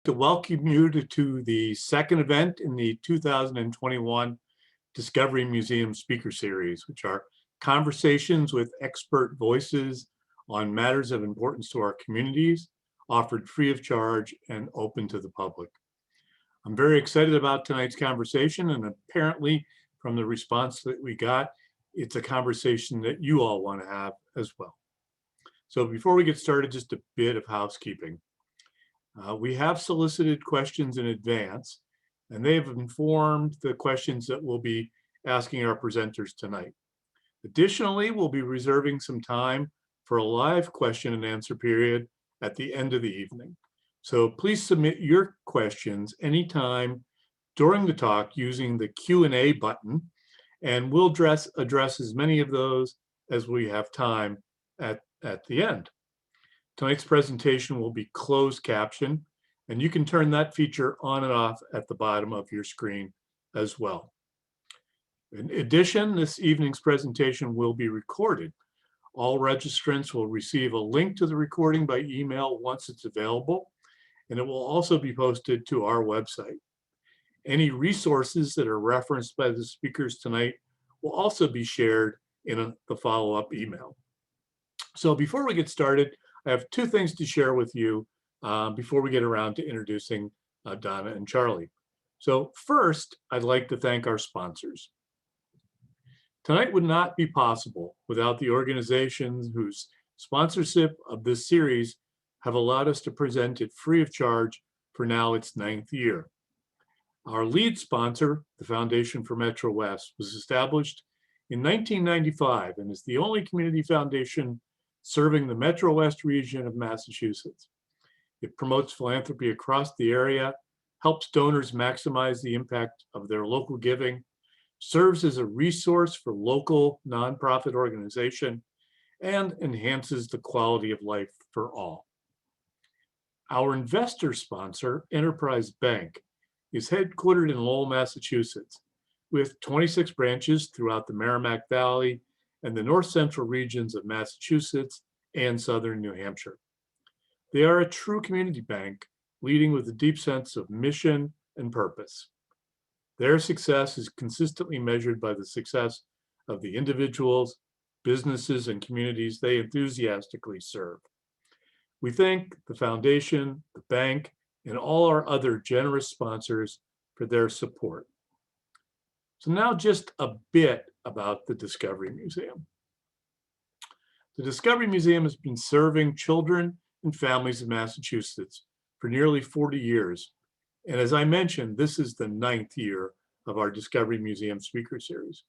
To welcome you to the second event in the 2021 Discovery Museum Speaker Series, which are conversations with expert voices on matters of importance to our communities, offered free of charge and open to the public. I'm very excited about tonight's conversation, and apparently from the response that we got, it's a conversation that you all want to have as well. So before we get started, just a bit of housekeeping. We have solicited questions in advance, and they have informed the questions that we'll be asking our presenters tonight. Additionally, we'll be reserving some time for a live question and answer period at the end of the evening. So please submit your questions anytime during the talk using the Q&A button, and we'll address as many of those as we have time at the end. Tonight's presentation will be closed caption, and you can turn that feature on and off at the bottom of your screen as well. In addition, this evening's presentation will be recorded. All registrants will receive a link to the recording by email once it's available, and it will also be posted to our website. Any resources that are referenced by the speakers tonight will also be shared in the follow-up email. So before we get started, I have two things to share with you before we get around to introducing Donna and Charlie. So first, I'd like to thank our sponsors. Tonight would not be possible without the organizations whose sponsorship of this series have allowed us to present it free of charge for now its 9th year. Our lead sponsor, the Foundation for Metrowest, was established in 1995 and is the only community foundation serving the Metrowest region of Massachusetts. It promotes philanthropy across the area, helps donors maximize the impact of their local giving, serves as a resource for local nonprofit organization, and enhances the quality of life for all. Our investor sponsor, Enterprise Bank, is headquartered in Lowell, Massachusetts, with 26 branches throughout the Merrimack Valley and the north central regions of Massachusetts and southern New Hampshire. They are a true community bank, leading with a deep sense of mission and purpose. Their success is consistently measured by the success of the individuals, businesses, and communities they enthusiastically serve. We thank the foundation, the bank, and all our other generous sponsors for their support. So now just a bit about the Discovery Museum. The Discovery Museum has been serving children and families in Massachusetts for nearly 40 years. And as I mentioned, this is the 9th year of our Discovery Museum Speaker Series.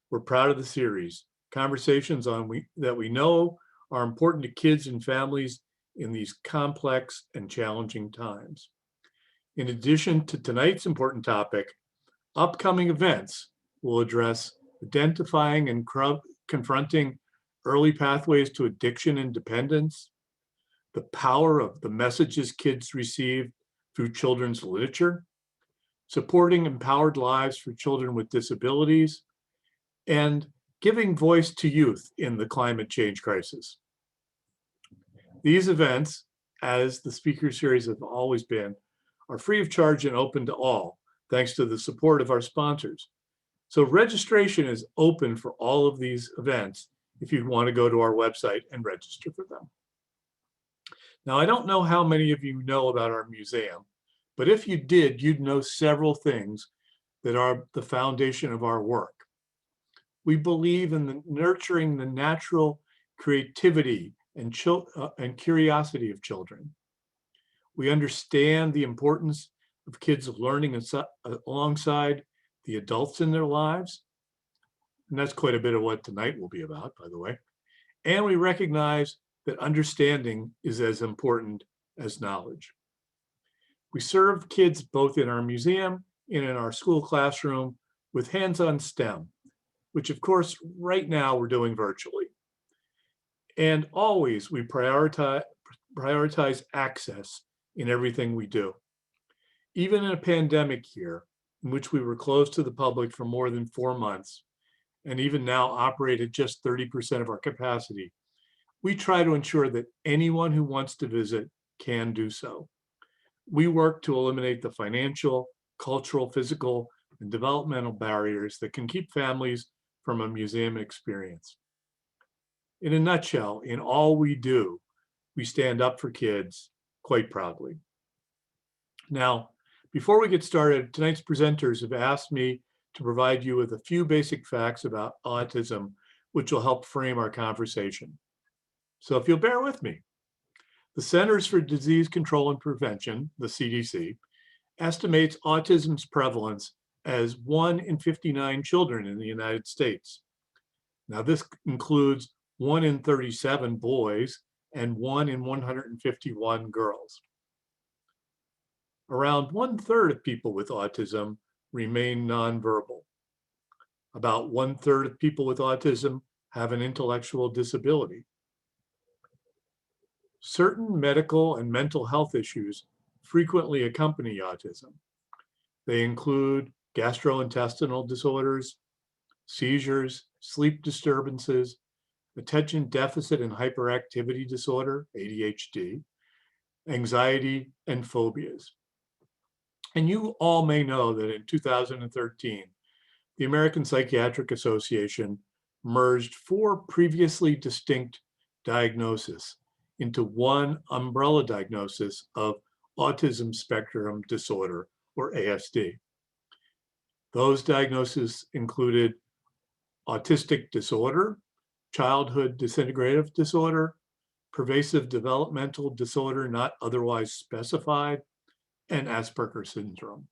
We're proud of the series, conversations that we know are important to kids and families in these complex and challenging times. In addition to tonight's important topic, upcoming events will address identifying and confronting early pathways to addiction and dependence, the power of the messages kids receive through children's literature, supporting empowered lives for children with disabilities, and giving voice to youth in the climate change crisis. These events, as the speaker series have always been, are free of charge and open to all, thanks to the support of our sponsors. So registration is open for all of these events if you want to go to our website and register for them. Now, I don't know how many of you know about our museum, but if you did, you'd know several things that are the foundation of our work. We believe in nurturing the natural creativity and curiosity of children. We understand the importance of kids learning alongside the adults in their lives. And that's quite a bit of what tonight will be about, by the way. And we recognize that understanding is as important as knowledge. We serve kids both in our museum and in our school classroom with hands-on STEM, which of course right now we're doing virtually. And always we prioritize access in everything we do. Even in a pandemic year, in which we were closed to the public for more than 4 months, and even now operate at just 30% of our capacity, we try to ensure that anyone who wants to visit can do so. we work to eliminate the financial, cultural, physical, and developmental barriers that can keep families from a museum experience. In a nutshell, in all we do, we stand up for kids quite proudly. Now, before we get started, tonight's presenters have asked me to provide you with a few basic facts about autism, which will help frame our conversation. So if you'll bear with me. The Centers for Disease Control and Prevention, the CDC, estimates autism's prevalence as 1 in 59 children in the United States. Now, this includes 1 in 37 boys and 1 in 151 girls. Around 1/3 of people with autism remain nonverbal. About 1/3 of people with autism have an intellectual disability. Certain medical and mental health issues frequently accompany autism. They include gastrointestinal disorders, seizures, sleep disturbances, attention deficit and hyperactivity disorder, ADHD, anxiety, and phobias. And you all may know that in 2013, the American Psychiatric Association merged 4 previously distinct diagnoses into one umbrella diagnosis of autism spectrum disorder, or ASD. Those diagnoses included autistic disorder, childhood disintegrative disorder, pervasive developmental disorder not otherwise specified, and Asperger's syndrome.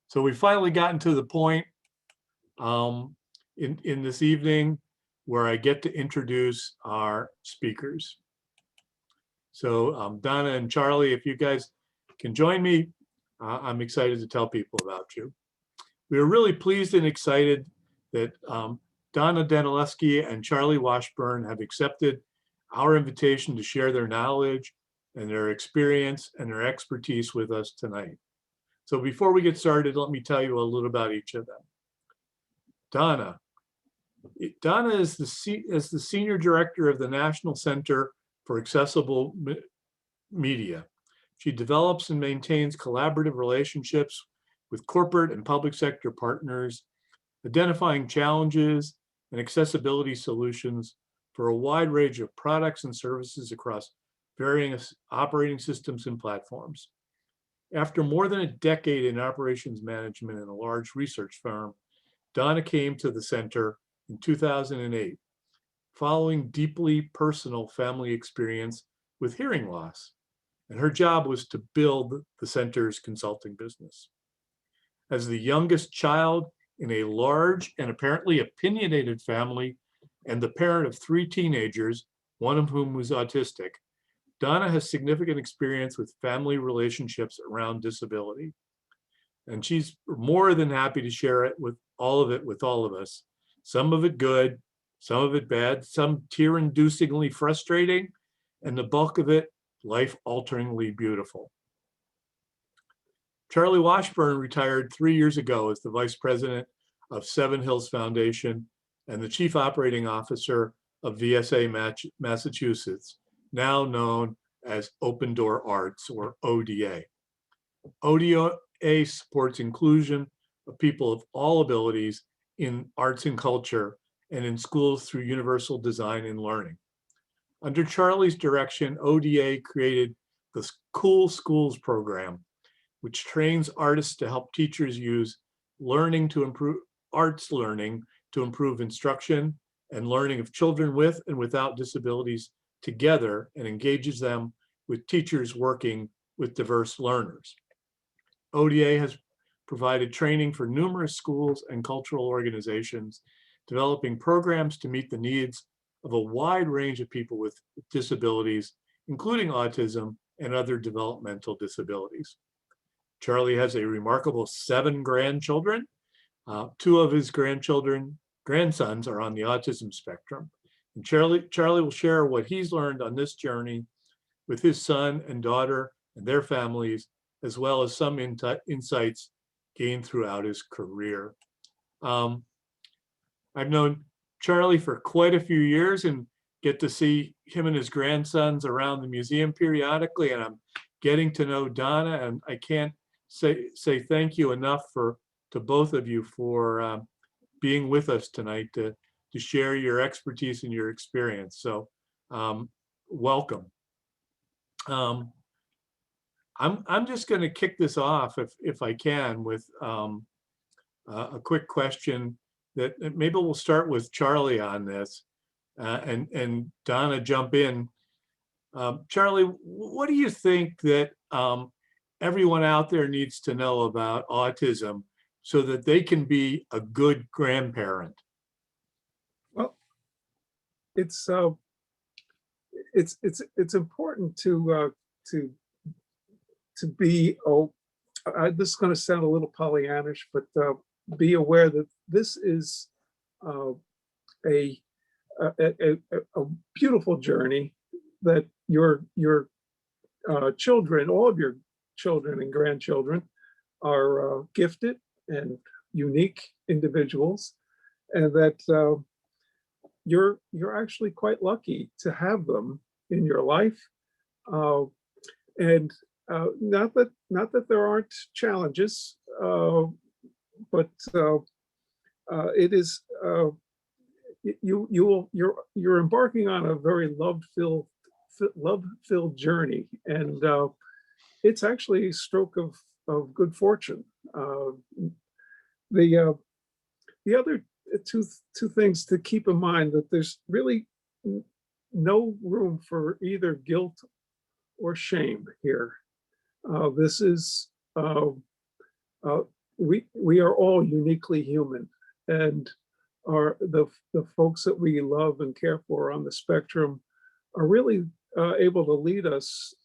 So we finally gotten to the point in this evening where I get to introduce our speakers. So Donna and Charlie, if you guys can join me, I'm excited to tell people about you. We are really pleased and excited that Donna Danielewski and Charlie Washburn have accepted our invitation to share their knowledge and their experience and their expertise with us tonight. So before we get started, let me tell you a little about each of them. Donna is the Senior Director of the National Center for Accessible Media. She develops and maintains collaborative relationships with corporate and public sector partners, identifying challenges and accessibility solutions for a wide range of products and services across varying operating systems and platforms. After more than a decade in operations management in a large research firm, Donna came to the center in 2008, following deeply personal family experience with hearing loss. And her job was to build the center's consulting business. As the youngest child in a large and apparently opinionated family, and the parent of 3 teenagers, one of whom was autistic, Donna has significant experience with family relationships around disability. And she's more than happy to share it with all of us. Some of it good, some of it bad, some tear-inducingly frustrating, and the bulk of it life-alteringly beautiful. Charlie Washburn retired 3 years ago as the Vice President of Seven Hills Foundation and the Chief Operating Officer of VSA Massachusetts, now known as Open Door Arts, or ODA. ODA supports inclusion of people of all abilities in arts and culture and in schools through universal design and learning. Under Charlie's direction, ODA created the Cool Schools program, which trains artists to help teachers use arts learning to improve instruction and learning of children with and without disabilities together, and engages them with teachers working with diverse learners. ODA has provided training for numerous schools and cultural organizations, developing programs to meet the needs of a wide range of people with disabilities, including autism and other developmental disabilities. Charlie has a remarkable 7 grandchildren. 2 of his grandsons are on the autism spectrum. And Charlie will share what he's learned on this journey with his son and daughter and their families, as well as some insights gained throughout his career. I've known Charlie for quite a few years and get to see him and his grandsons around the museum periodically, and I'm getting to know Donna, and I can't say thank you enough to both of you for being with us tonight to share your expertise and your experience. So welcome. I'm just going to kick this off if I can with a quick question that maybe we'll start with Charlie on this, and Donna jump in. Charlie, what do you think that everyone out there needs to know about autism so that they can be a good grandparent? Well, it's important to be, this is going to sound a little Pollyannish, but be aware that this is a beautiful journey that your children, all of your children and grandchildren, are gifted and unique individuals, and that you're actually quite lucky to have them in your life, and not that there aren't challenges, but it is you're embarking on a very love-filled journey, and it's actually a stroke of good fortune. The other two things to keep in mind, that there's really no room for either guilt or shame here. This is we are all uniquely human, and the folks that we love and care for on the spectrum are really able to lead us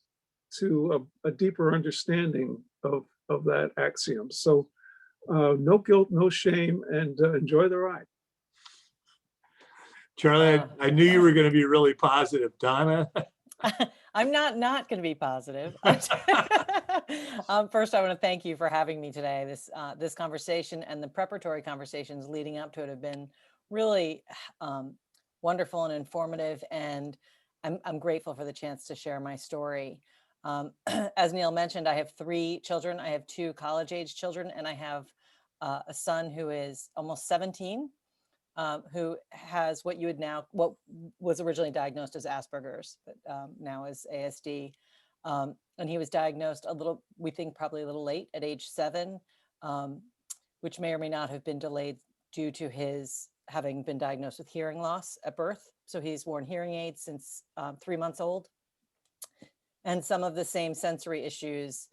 to a deeper understanding of that axiom. So no guilt, no shame, and enjoy the ride. Charlie, I knew you were going to be really positive. Donna? I'm not going to be positive. First, I want to thank you for having me today. This conversation and the preparatory conversations leading up to it have been really wonderful and informative, and I'm grateful for the chance to share my story. As Neil mentioned, I have 3 children. I have 2 college-age children, and I have a son who is almost 17, who has what was originally diagnosed as Asperger's, but now is ASD. And he was diagnosed we think probably a little late, at age 7, which may or may not have been delayed due to his having been diagnosed with hearing loss at birth. So he's worn hearing aids since 3 months old. And some of the same sensory issues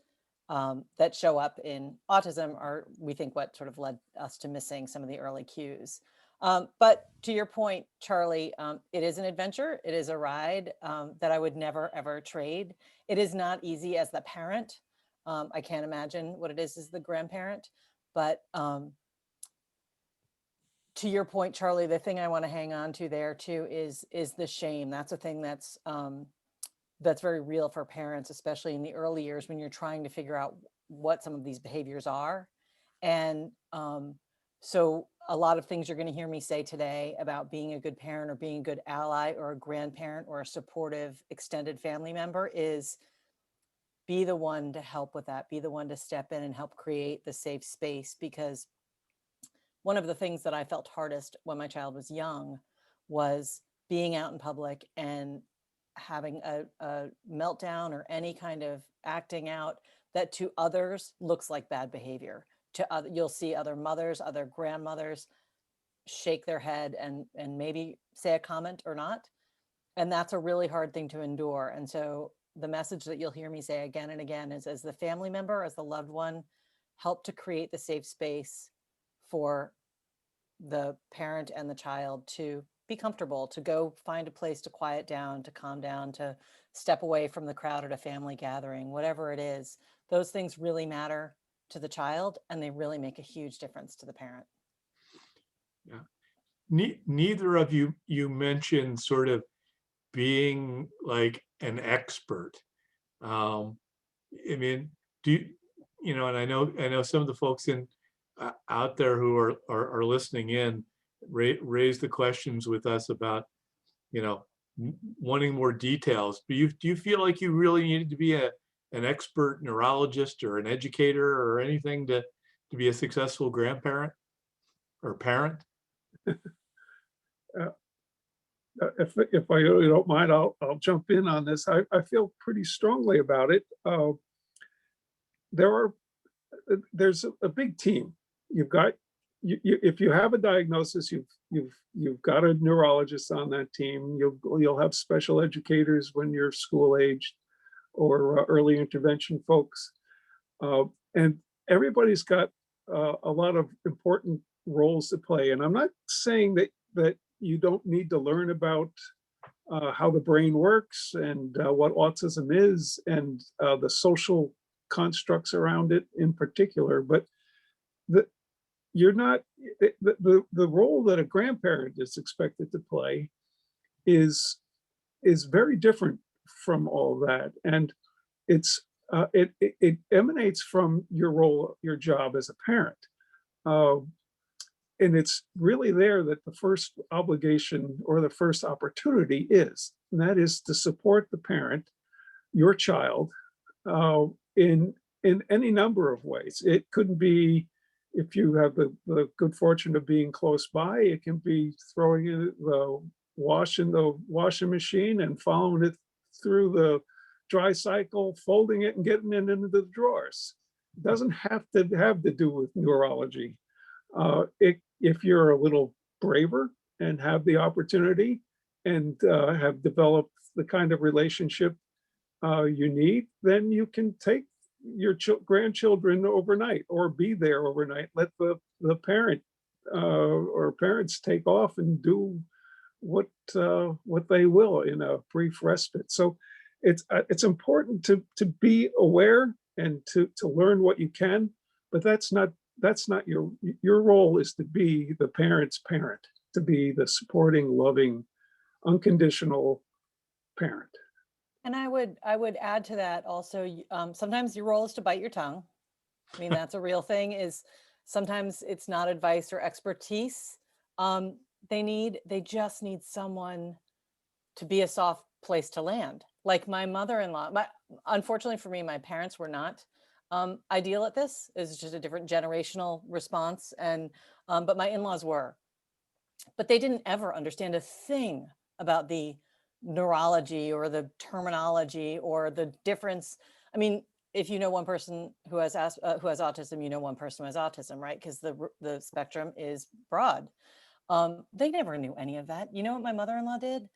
that show up in autism are, we think, what sort of led us to missing some of the early cues. But to your point, Charlie, it is an adventure. It is a ride that I would never, ever trade. It is not easy as the parent. I can't imagine what it is as the grandparent. But to your point, Charlie, the thing I want to hang on to there too is the shame. That's a thing that's very real for parents, especially in the early years when you're trying to figure out what some of these behaviors are. And so a lot of things you're going to hear me say today about being a good parent or being a good ally or a grandparent or a supportive extended family member is be the one to help with that, be the one to step in and help create the safe space. Because one of the things that I felt hardest when my child was young was being out in public and having a meltdown or any kind of acting out that to others looks like bad behavior. You'll see other mothers, other grandmothers shake their head and maybe say a comment or not. And that's a really hard thing to endure. And so the message that you'll hear me say again and again is, as the family member, as the loved one, help to create the safe space for the parent and the child to be comfortable, to go find a place to quiet down, to calm down, to step away from the crowd at a family gathering, whatever it is. Those things really matter to the child, and they really make a huge difference to the parent. Yeah. Neither of you mentioned sort of being like an expert. I mean, and I know some of the folks out there who are listening in raise the questions with us about, wanting more details. But do you feel like you really needed to be an expert neurologist or an educator or anything to be a successful grandparent or parent? If I really don't mind, I'll jump in on this. I feel pretty strongly about it. There's a big team. You've got if you have a diagnosis, you've got a neurologist on that team. You'll have special educators when you're school aged or early intervention folks, and everybody's got a lot of important roles to play. And I'm not saying that you don't need to learn about how the brain works and what autism is and the social constructs around it in particular, but the you're not the role that a grandparent is expected to play is very different from all that, and it emanates from your role, your job as a parent. Uh, and it's really there that the first obligation or the first opportunity is, and that is to support the parent, your child, uh, in any number of ways. It couldn't be, if you have the good fortune of being close by, it can be throwing the wash in the washing machine and following it through the dry cycle, folding it and getting it into the drawers. It doesn't have to do with neurology. If you're a little braver and have the opportunity and have developed the kind of relationship you need, then you can take your grandchildren overnight or be there overnight. Let the parent or parents take off and do what they will in a brief respite. So it's important to be aware and to learn what you can, but that's not your role is to be the parent's parent, to be the supporting, loving, unconditional parent. And I would add to that also, sometimes your role is to bite your tongue. I mean, that's a real thing. Is sometimes it's not advice or expertise. They just need someone to be a soft place to land. Like my mother-in-law, unfortunately for me, my parents were not ideal at this. It's just a different generational response. And, but my in-laws were, but they didn't ever understand a thing about the neurology or the terminology or the difference. I mean, if you know one person who has autism, you know one person who has autism, right? Because the spectrum is broad. They never knew any of that. You know what my mother-in-law did?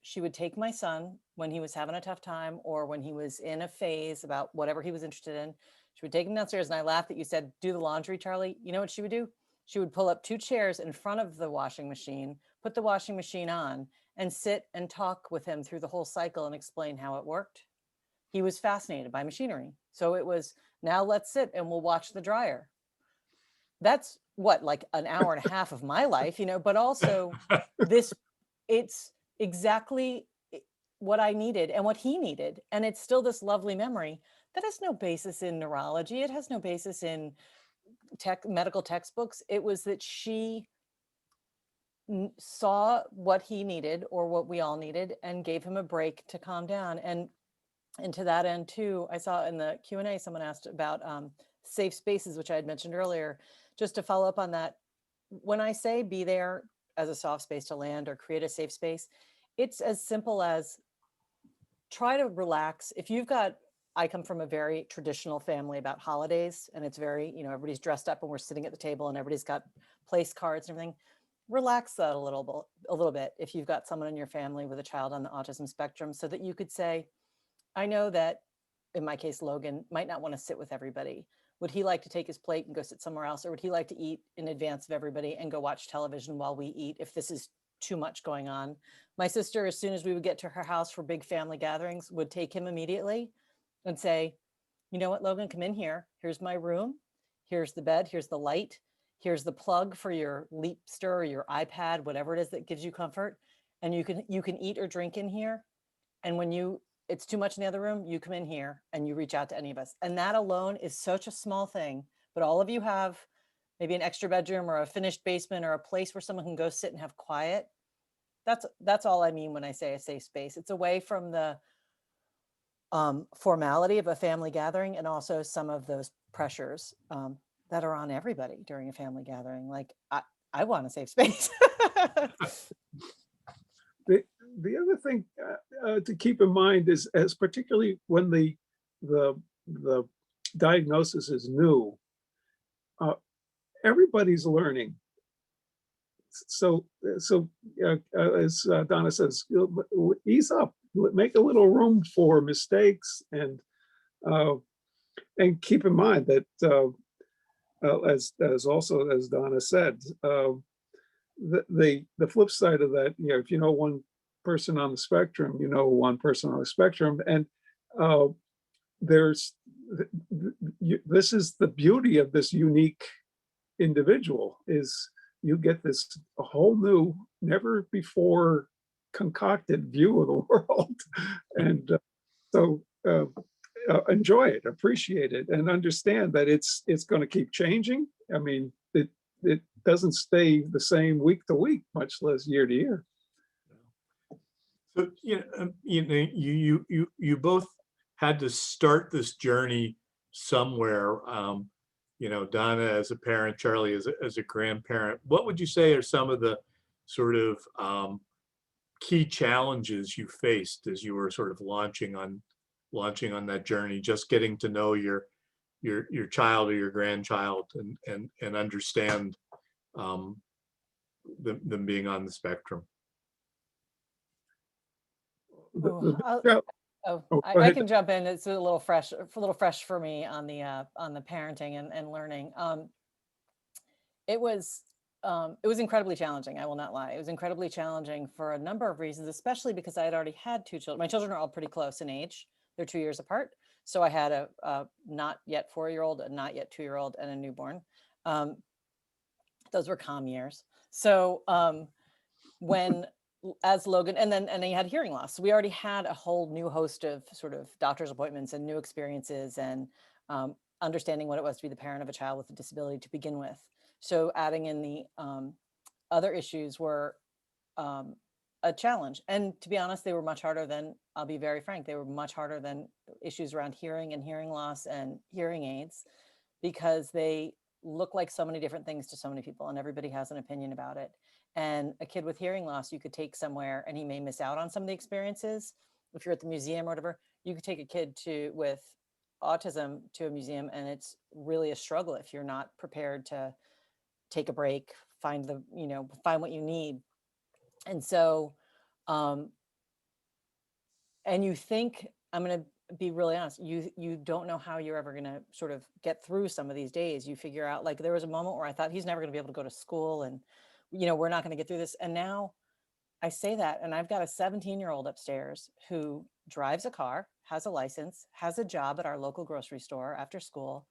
She would take my son when he was having a tough time or when he was in a phase about whatever he was interested in. She would take him downstairs, and I laughed that you said, do the laundry, Charlie. You know what she would do? She would pull up 2 chairs in front of the washing machine, put the washing machine on, and sit and talk with him through the whole cycle and explain how it worked. He was fascinated by machinery. So it was, now let's sit and we'll watch the dryer. That's what, like an hour and a half of my life, but also it's exactly what I needed and what he needed. And it's still this lovely memory that has no basis in neurology. It has no basis in medical textbooks. It was that she saw what he needed or what we all needed and gave him a break to calm down. And to that end too, I saw in the Q&A, someone asked about safe spaces, which I had mentioned earlier. Just to follow up on that, when I say be there as a soft space to land or create a safe space, it's as simple as try to relax. If you've got, I come from a very traditional family about holidays, and it's very, everybody's dressed up and we're sitting at the table and everybody's got place cards and everything. Relax that a little bit if you've got someone in your family with a child on the autism spectrum, so that you could say, I know that in my case, Logan might not want to sit with everybody. Would he like to take his plate and go sit somewhere else? Or would he like to eat in advance of everybody and go watch television while we eat if this is too much going on? My sister, as soon as we would get to her house for big family gatherings, would take him immediately and say, you know what, Logan, come in here. Here's my room. Here's the bed. Here's the light. Here's the plug for your Leapster or your iPad, whatever it is that gives you comfort. And you can eat or drink in here. And when it's too much in the other room, you come in here and you reach out to any of us. And that alone is such a small thing, but all of you have maybe an extra bedroom or a finished basement or a place where someone can go sit and have quiet. That's all I mean when I say a safe space. It's away from the formality of a family gathering, and also some of those pressures that are on everybody during a family gathering. Like I want to save space. The other thing to keep in mind is, as particularly when the diagnosis is new, everybody's learning. So as Donna says, ease up, make a little room for mistakes, and keep in mind that as also as Donna said, the flip side of that, if you know one person on the spectrum, you know one person on the spectrum, and there's this is the beauty of this unique individual, is you get this a whole new, never before concocted view of the world, and so enjoy it, appreciate it, and understand that it's going to keep changing. I mean, it doesn't stay the same week to week, much less year to year. So you both had to start this journey somewhere. Donna as a parent, Charlie as a grandparent. What would you say are some of the sort of key challenges you faced as you were sort of launching on that journey, just getting to know your child or your grandchild and understand them being on the spectrum? I can jump in. It's a little fresh for me on the parenting and learning. It was incredibly challenging. I will not lie. It was incredibly challenging for a number of reasons, especially because I had already had two children. My children are all pretty close in age. They're 2 years apart. So I had a not yet 4-year-old, a not yet 2-year-old, and a newborn. Those were calm years. So as Logan, and then he had hearing loss. So we already had a whole new host of sort of doctor's appointments and new experiences and understanding what it was to be the parent of a child with a disability to begin with. So adding in the other issues were a challenge. And to be honest, they were much harder than, I'll be very frank, they were much harder than issues around hearing and hearing loss and hearing aids, because they look like so many different things to so many people, and everybody has an opinion about it. And a kid with hearing loss, you could take somewhere and he may miss out on some of the experiences. If you're at the museum or whatever, you could take a kid with autism to a museum, and it's really a struggle if you're not prepared to take a break, find what you need. And so, and you think, I'm going to be really honest, you don't know how you're ever going to sort of get through some of these days. You figure out, like, there was a moment where I thought he's never going to be able to go to school, and we're not going to get through this. And now I say that, and I've got a 17-year-old upstairs who drives a car, has a license, has a job at our local grocery store after school,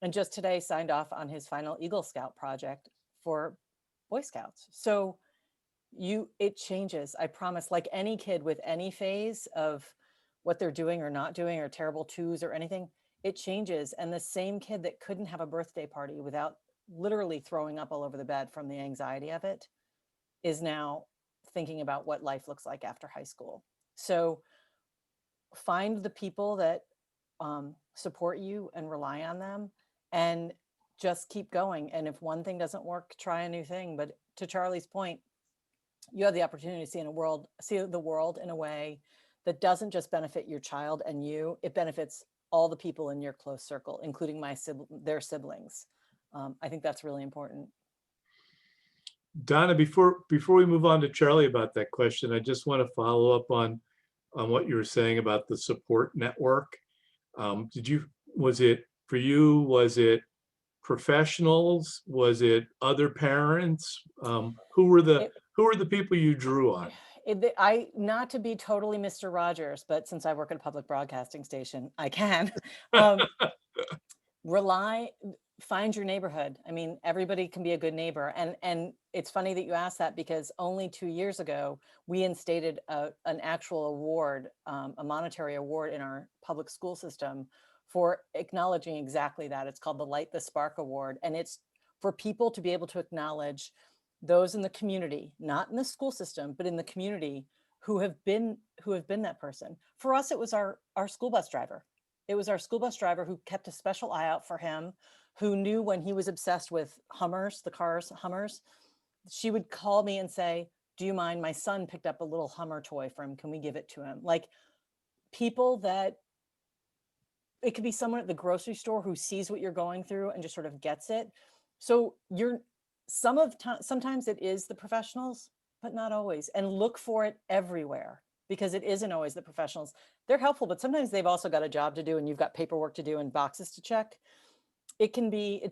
and just today signed off on his final Eagle Scout project for Boy Scouts. So it changes, I promise. Like any kid with any phase of what they're doing or not doing, or terrible twos or anything, it changes. And the same kid that couldn't have a birthday party without literally throwing up all over the bed from the anxiety of it is now thinking about what life looks like after high school. So find the people that support you and rely on them, and just keep going. And if one thing doesn't work, try a new thing. But to Charlie's point, you have the opportunity to see the world in a way that doesn't just benefit your child and you, it benefits all the people in your close circle, including their siblings. I think that's really important. Donna, before we move on to Charlie about that question, I just want to follow up on what you were saying about the support network. Was it professionals? Was it other parents? Who were the people you drew on? Not to be totally Mr. Rogers, but since I work at a public broadcasting station, I can find your neighborhood. I mean, everybody can be a good neighbor. And it's funny that you asked that, because only 2 years ago, we instated an actual award, a monetary award in our public school system for acknowledging exactly that. It's called the Light the Spark Award. And it's for people to be able to acknowledge those in the community, not in the school system, but in the community, who have been that person. For us, it was our school bus driver. It was our school bus driver who kept a special eye out for him, who knew when he was obsessed with Hummers, the cars, Hummers. She would call me and say, do you mind? My son picked up a little Hummer toy for him. Can we give it to him? Like, people that, it could be someone at the grocery store who sees what you're going through and just sort of gets it. So sometimes it is the professionals, but not always. And look for it everywhere, because it isn't always the professionals. They're helpful, but sometimes they've also got a job to do, and you've got paperwork to do and boxes to check. It can be,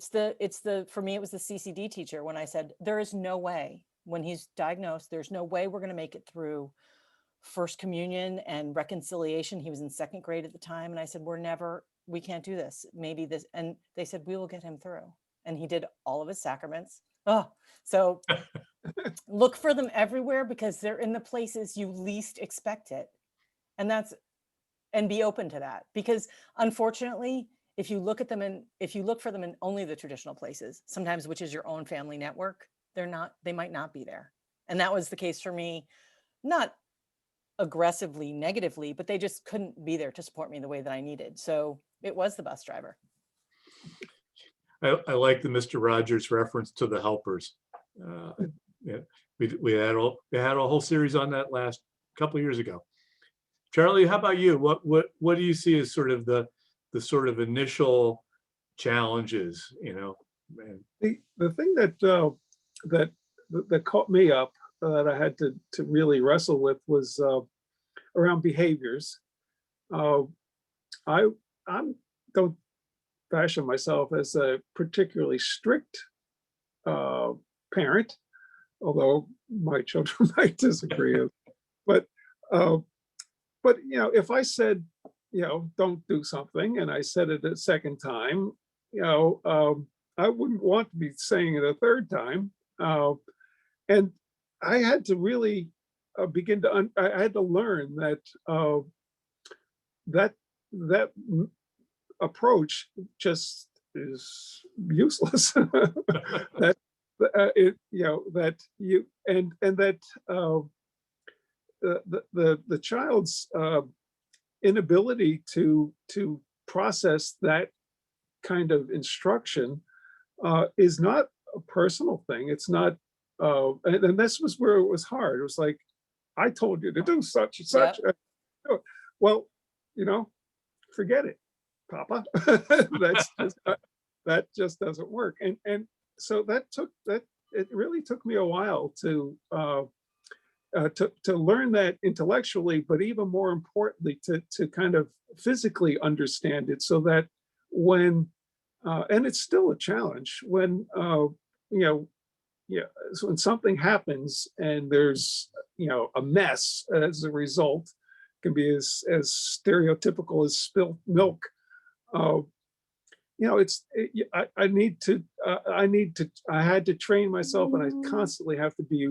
for me, it was the CCD teacher when I said, there is no way, when he's diagnosed, there's no way we're going to make it through First Communion and reconciliation. He was in second grade at the time. And I said, we can't do this. Maybe this. And they said, we will get him through. And he did all of his sacraments. Oh, so look for them everywhere, because they're in the places you least expect it. And be open to that, because unfortunately, if you look for them in only the traditional places, sometimes, which is your own family network, they might not be there. And that was the case for me, not aggressively negatively, but they just couldn't be there to support me the way that I needed. So it was the bus driver. I like the Mr. Rogers reference to the helpers. Yeah, we had a whole series on that last couple of years ago. Charlie, how about you? What do you see as sort of the sort of initial challenges? The thing that caught me up, that I had to really wrestle with, was around behaviors. I don't fashion myself as a particularly strict parent, although my children might disagree. But if I said, don't do something, and I said it a second time, I wouldn't want to be saying it a third time. And I had to really I had to learn that approach just is useless. That the child's inability to process that kind of instruction is not a personal thing. It's not, and this was where it was hard. It was like, I told you to do such and such. Yep. Well, forget it, Papa. That just doesn't work. And so it really took me a while to learn that intellectually, but even more importantly, to kind of physically understand it, so that when and it's still a challenge when so when something happens and there's a mess as a result, can be as stereotypical as spilt milk. I had to train myself, and I constantly have to be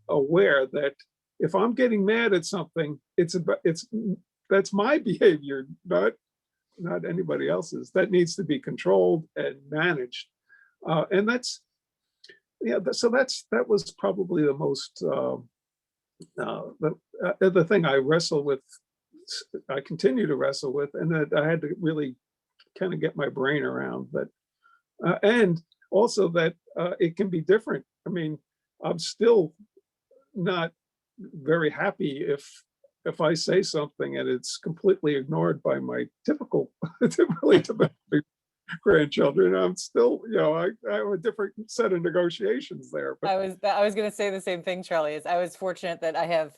aware that if I'm getting mad at something, that's my behavior, not anybody else's. That needs to be controlled and managed, and that was probably the most the thing I continue to wrestle with, and that I had to really kind of get my brain around that, and also that it can be different. I mean, I'm still not very happy if I say something and it's completely ignored by my typical grandchildren. I'm still, I have a different set of negotiations there. But I was going to say the same thing, Charlie. I was fortunate that I have,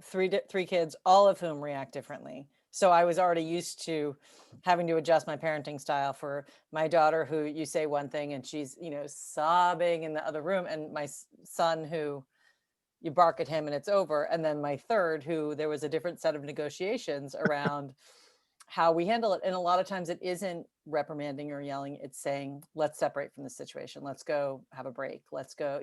three kids, all of whom react differently. So I was already used to having to adjust my parenting style for my daughter, who you say one thing and she's, sobbing in the other room, and my son, who you bark at him and it's over. And then my third, who there was a different set of negotiations around how we handle it. And a lot of times it isn't reprimanding or yelling. It's saying, let's separate from the situation. Let's go have a break. Let's go,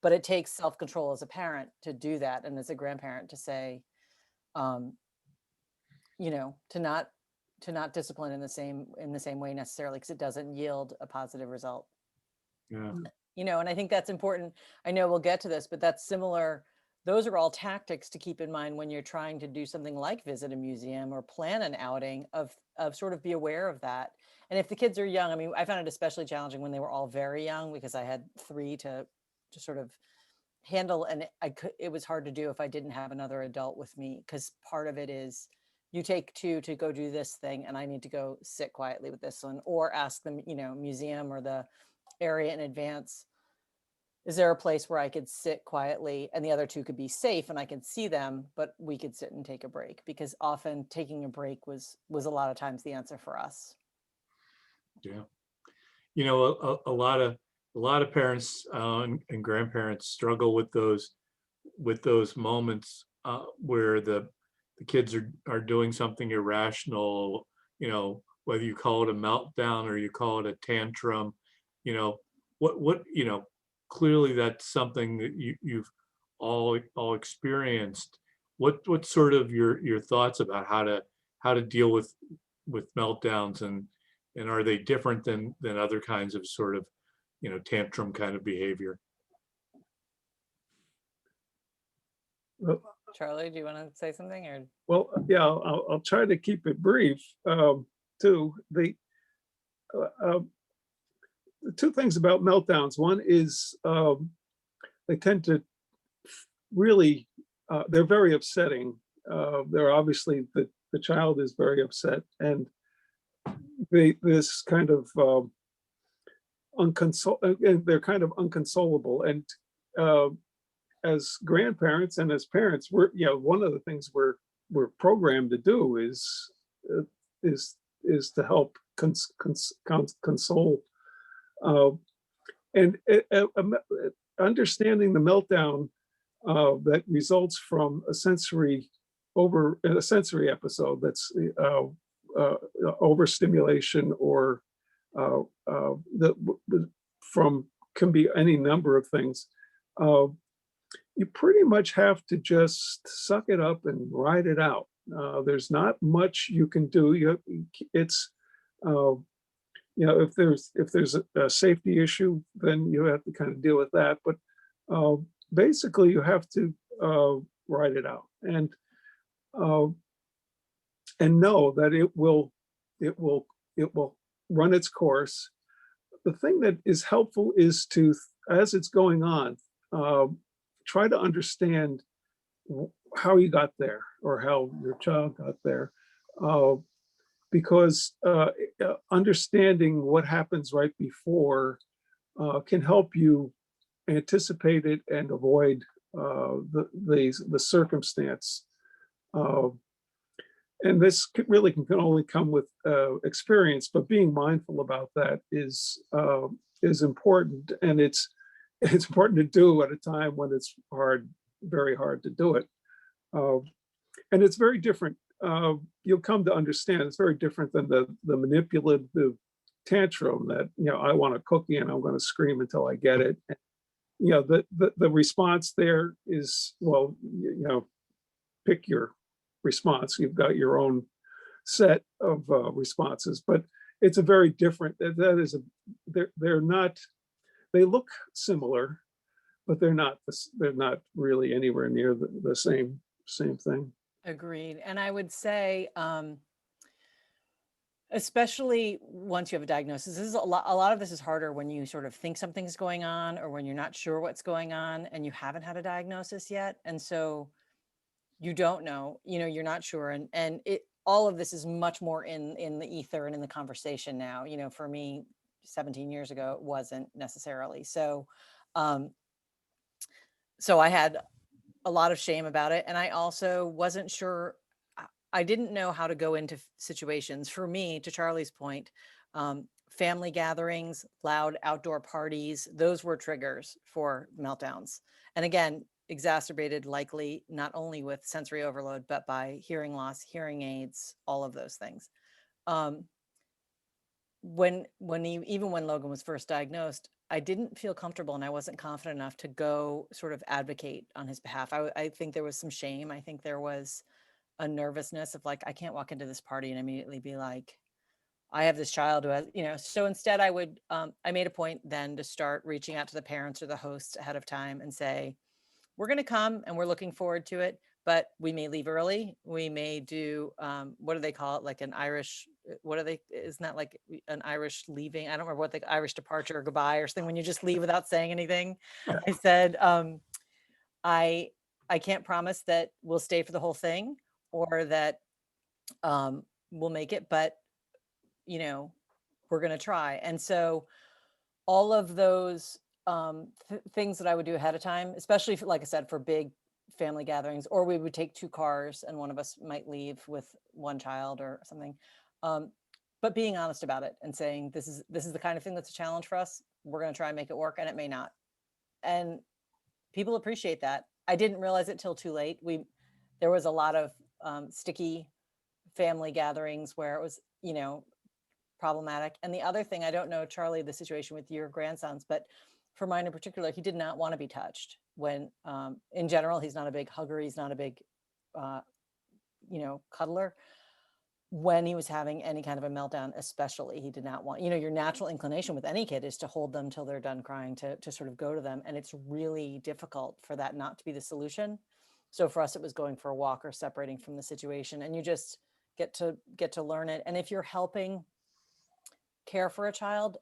but it takes self-control as a parent to do that. And as a grandparent to say, to not discipline in the same way necessarily, because it doesn't yield a positive result. Yeah. And I think that's important. I know we'll get to this, but that's similar those are all tactics to keep in mind when you're trying to do something like visit a museum or plan an outing, of sort of be aware of that. And if the kids are young, I mean, I found it especially challenging when they were all very young, because I had 3 to sort of handle, and it was hard to do if I didn't have another adult with me, because part of it is you take 2 to go do this thing and I need to go sit quietly with this one, or ask them, museum or the area in advance, is there a place where I could sit quietly and the other 2 could be safe and I could see them, but we could sit and take a break? Because often taking a break was a lot of times the answer for us. Yeah. You know, a lot of parents and grandparents struggle with those moments where the kids are doing something irrational, whether you call it a meltdown or you call it a tantrum, you know, clearly that's something that you've all experienced. What sort of your thoughts about how to deal with meltdowns, and are they different than other kinds of sort of, tantrum kind of behavior? Well, Charlie, do you want to say something, or? yeah, I'll try to keep it brief. Too, uh, the 2 things about meltdowns. One is they tend to really, they're very upsetting. They're obviously, the child is very upset, and this kind of they're kind of unconsolable. And as grandparents and as parents, one of the things we're programmed to do uh, is to help console. Uh, and understanding the meltdown that results from a sensory episode, that's overstimulation, or from, can be any number of things. You pretty much have to just suck it up and ride it out. There's not much you can do. It's if there's a safety issue, then you have to kind of deal with that. But basically, you have to ride it out, and know that it will run its course. The thing that is helpful is to, as it's going on, try to understand how you got there, or how your child got there, because understanding what happens right before can help you anticipate it and avoid the circumstance. And this really can only come with experience, but being mindful about that is important, and it's important to do at a time when it's very hard to do it. And it's very different. You'll come to understand it's very different than the manipulative tantrum that, I want a cookie and I'm going to scream until I get it. The response there is, well, pick your response. You've got your own set of responses, but it's a very different. They're not. They look similar, but they're not really anywhere near the same thing. Agreed. And I would say, especially once you have a diagnosis, this is a lot of this is harder when you sort of think something's going on, or when you're not sure what's going on and you haven't had a diagnosis yet. And so you don't know, you're not sure. And all of this is much more in the ether and in the conversation now. For me, 17 years ago, it wasn't necessarily. So I had a lot of shame about it. And I also wasn't sure. I didn't know how to go into situations. For me, to Charlie's point, family gatherings, loud outdoor parties, those were triggers for meltdowns. And again, exacerbated likely not only with sensory overload, but by hearing loss, hearing aids, all of those things. Even when Logan was first diagnosed, I didn't feel comfortable and I wasn't confident enough to go sort of advocate on his behalf. I think there was some shame. I think there was a nervousness of like, I can't walk into this party and immediately be like, I have this child who has, so instead I made a point then to start reaching out to the parents or the hosts ahead of time and say, we're going to come and we're looking forward to it, but we may leave early. We may do, what do they call it? Like an Irish, what are they, isn't that like an Irish leaving? I don't remember what the Irish departure or goodbye or something when you just leave without saying anything. I said, I can't promise that we'll stay for the whole thing or that we'll make it, but you know, we're going to try. And so all of those things that I would do ahead of time, especially like I said, for big family gatherings, or we would take 2 cars and one of us might leave with 1 child or something. But being honest about it and saying, this is the kind of thing that's a challenge for us. We're going to try and make it work, and it may not. And people appreciate that. I didn't realize it till too late. There was a lot of sticky family gatherings where it was, you know, problematic. And the other thing, I don't know, Charlie, the situation with your grandsons, but for mine in particular, he did not want to be touched when, in general, he's not a big hugger. He's not a big, you know, cuddler. When he was having any kind of a meltdown, especially, he did not want, you know, your natural inclination with any kid is to hold them till they're done crying, to sort of go to them. And it's really difficult for that not to be the solution. So for us, it was going for a walk or separating from the situation, and you just get to learn it. And if you're helping care for a child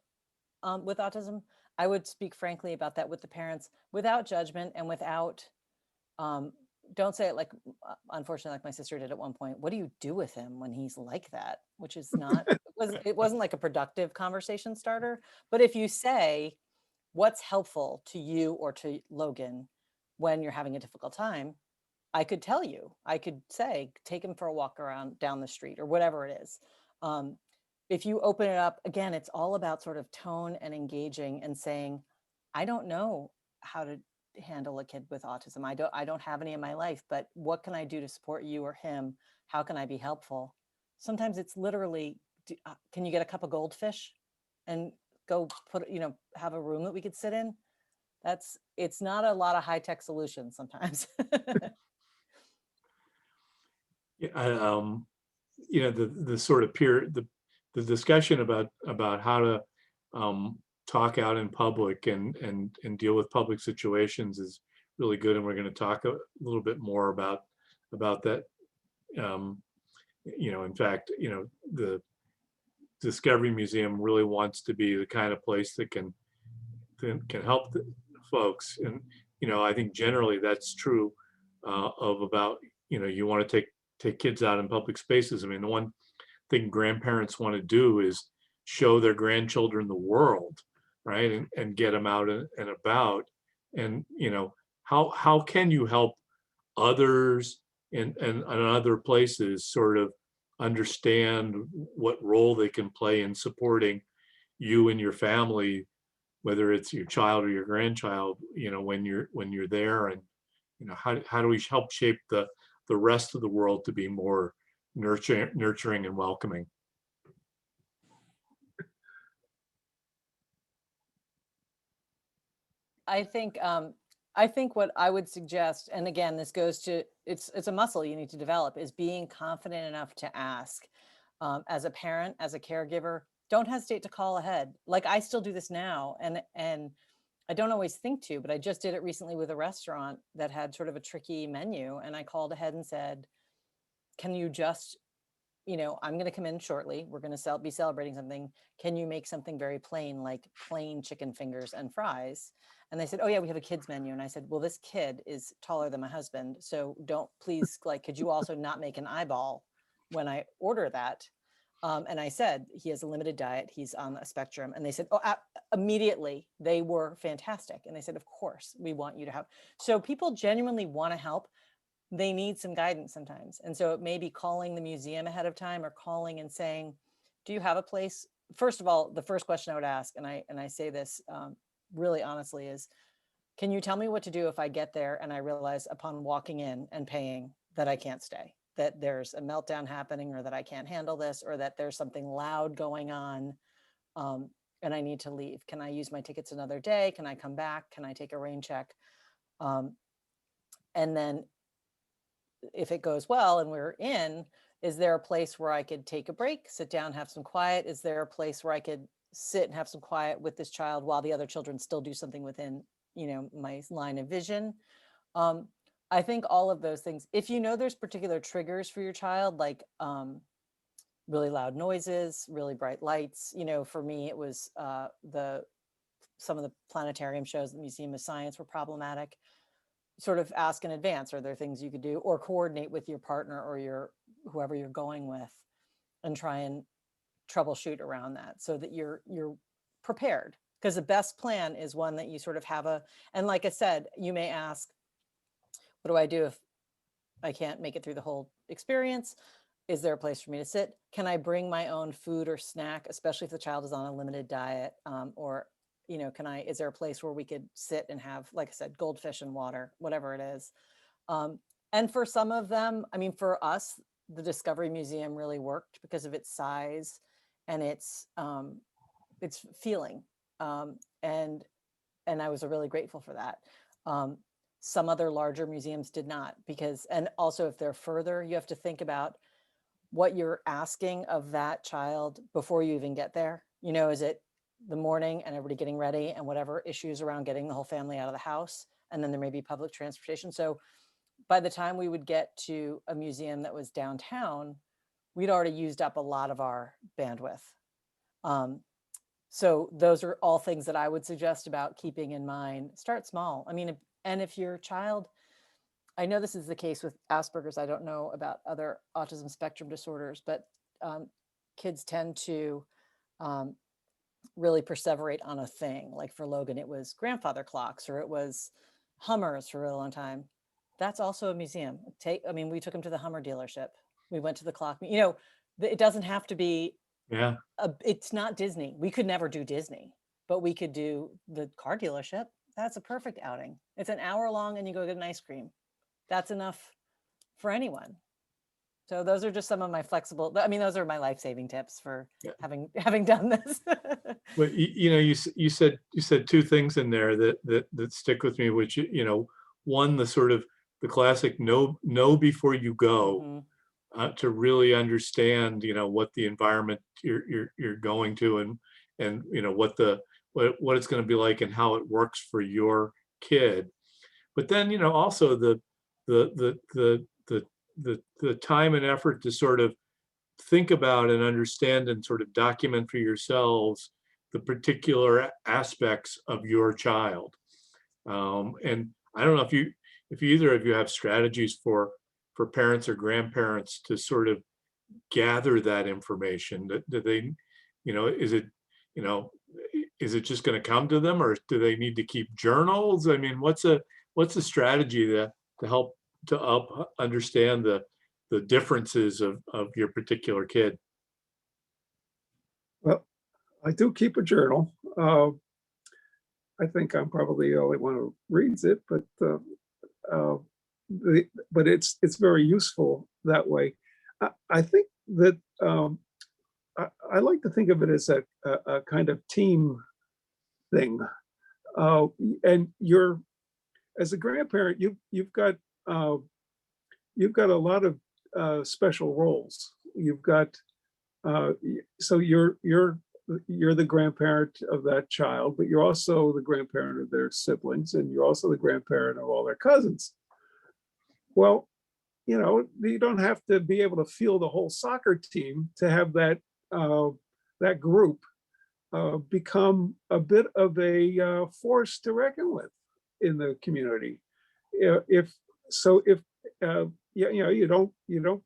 with autism, I would speak frankly about that with the parents without judgment and without, don't say it like, unfortunately, like my sister did at one point, what do you do with him when he's like that? Which is not, it wasn't like a productive conversation starter. But if you say, what's helpful to you or to Logan when you're having a difficult time, I could tell you, I could say, take him for a walk around down the street or whatever it is. If you open it up, again, it's all about sort of tone and engaging and saying, I don't know how to handle a kid with autism. I don't have any in my life, but what can I do to support you or him? How can I be helpful? Sometimes it's literally, can you get a cup of goldfish and go put, you know, have a room that we could sit in? It's not a lot of high-tech solutions sometimes. Yeah, you know, the sort of the discussion about how to talk out in public and deal with public situations is really good, and we're going to talk a little bit more about that. You know, in fact, you know, the Discovery Museum really wants to be the kind of place that can help the folks, and you know, I think generally that's true of about, you know, you want to take kids out in public spaces. I mean, the one thing grandparents want to do is show their grandchildren the world, right? And get them out and about. And, you know, how can you help others and other places sort of understand what role they can play in supporting you and your family, whether it's your child or your grandchild, you know, when you're there, and, you know, how do we help shape the rest of the world to be more nurturing and welcoming? I think what I would suggest, and again, this goes to, it's a muscle you need to develop, is being confident enough to ask. As a parent, as a caregiver, don't hesitate to call ahead. Like, I still do this now, and I don't always think to, but I just did it recently with a restaurant that had sort of a tricky menu, and I called ahead and said, can you just, you know, I'm going to come in shortly. We're going to be celebrating something. Can you make something very plain, like plain chicken fingers and fries? And they said, oh yeah, we have a kids menu. And I said, well, this kid is taller than my husband. So don't, please, like, could you also not make an eyeball when I order that? And I said, he has a limited diet. He's on a spectrum. And they said, oh, immediately they were fantastic. And they said, of course, we want you to have. So people genuinely want to help. They need some guidance sometimes. And so it may be calling the museum ahead of time, or calling and saying, do you have a place? First of all, the first question I would ask, and I say this really honestly, is, can you tell me what to do if I get there and I realize upon walking in and paying that I can't stay, that there's a meltdown happening, or that I can't handle this, or that there's something loud going on, and I need to leave? Can I use my tickets another day? Can I come back? Can I take a rain check? And then if it goes well and we're in, is there a place where I could take a break, sit down, have some quiet? Is there a place where I could sit and have some quiet with this child while the other children still do something within, you know, my line of vision? I think all of those things, if you know there's particular triggers for your child, like really loud noises, really bright lights, for me, it was some of the planetarium shows, the Museum of Science were problematic. Sort of ask in advance, are there things you could do, or coordinate with your partner or whoever you're going with, and try and troubleshoot around that so that you're prepared. Because the best plan is one that you sort of have and like I said, you may ask, what do I do if I can't make it through the whole experience? Is there a place for me to sit? Can I bring my own food or snack, especially if the child is on a limited diet? Or, is there a place where we could sit and have, like I said, goldfish and water, whatever it is. And for some of them, for us, the Discovery Museum really worked because of its size and its feeling. And I was really grateful for that. Some other larger museums did not, and also if they're further, you have to think about what you're asking of that child before you even get there. Is it the morning and everybody getting ready and whatever issues around getting the whole family out of the house? And then there may be public transportation. So by the time we would get to a museum that was downtown, we'd already used up a lot of our bandwidth. So those are all things that I would suggest about keeping in mind. Start small. And if your child, I know this is the case with Asperger's, I don't know about other autism spectrum disorders, but kids tend to really perseverate on a thing. Like for Logan, it was grandfather clocks, or it was Hummers for a really long time. That's also a museum. We took him to the Hummer dealership. We went to the clock. It doesn't have to be. Yeah. It's not Disney. We could never do Disney, but we could do the car dealership. That's a perfect outing. It's an hour long and you go get an ice cream. That's enough for anyone. So those are just some of my flexible, those are my life-saving tips for having done this. Well, you said two things in there that stick with me, which, one, the sort of the classic know before you go, to really understand, what the environment you're going to, and what it's going to be like and how it works for your kid. But then, also the time and effort to sort of think about and understand and sort of document for yourselves the particular aspects of your child. And I don't know if either of you have strategies for parents or grandparents to sort of gather that information. Do they, is it just going to come to them, or do they need to keep journals? What's a strategy to help understand the differences of your particular kid? Well, I do keep a journal. I think I'm probably the only one who reads it, but it's very useful that way. I think that I like to think of it as a kind of team thing. And as a grandparent, you've got a lot of special roles. You've got so you're the grandparent of that child, but you're also the grandparent of their siblings, and you're also the grandparent of all their cousins. Well, you don't have to be able to field the whole soccer team to have that group become a bit of a force to reckon with in the community. If you don't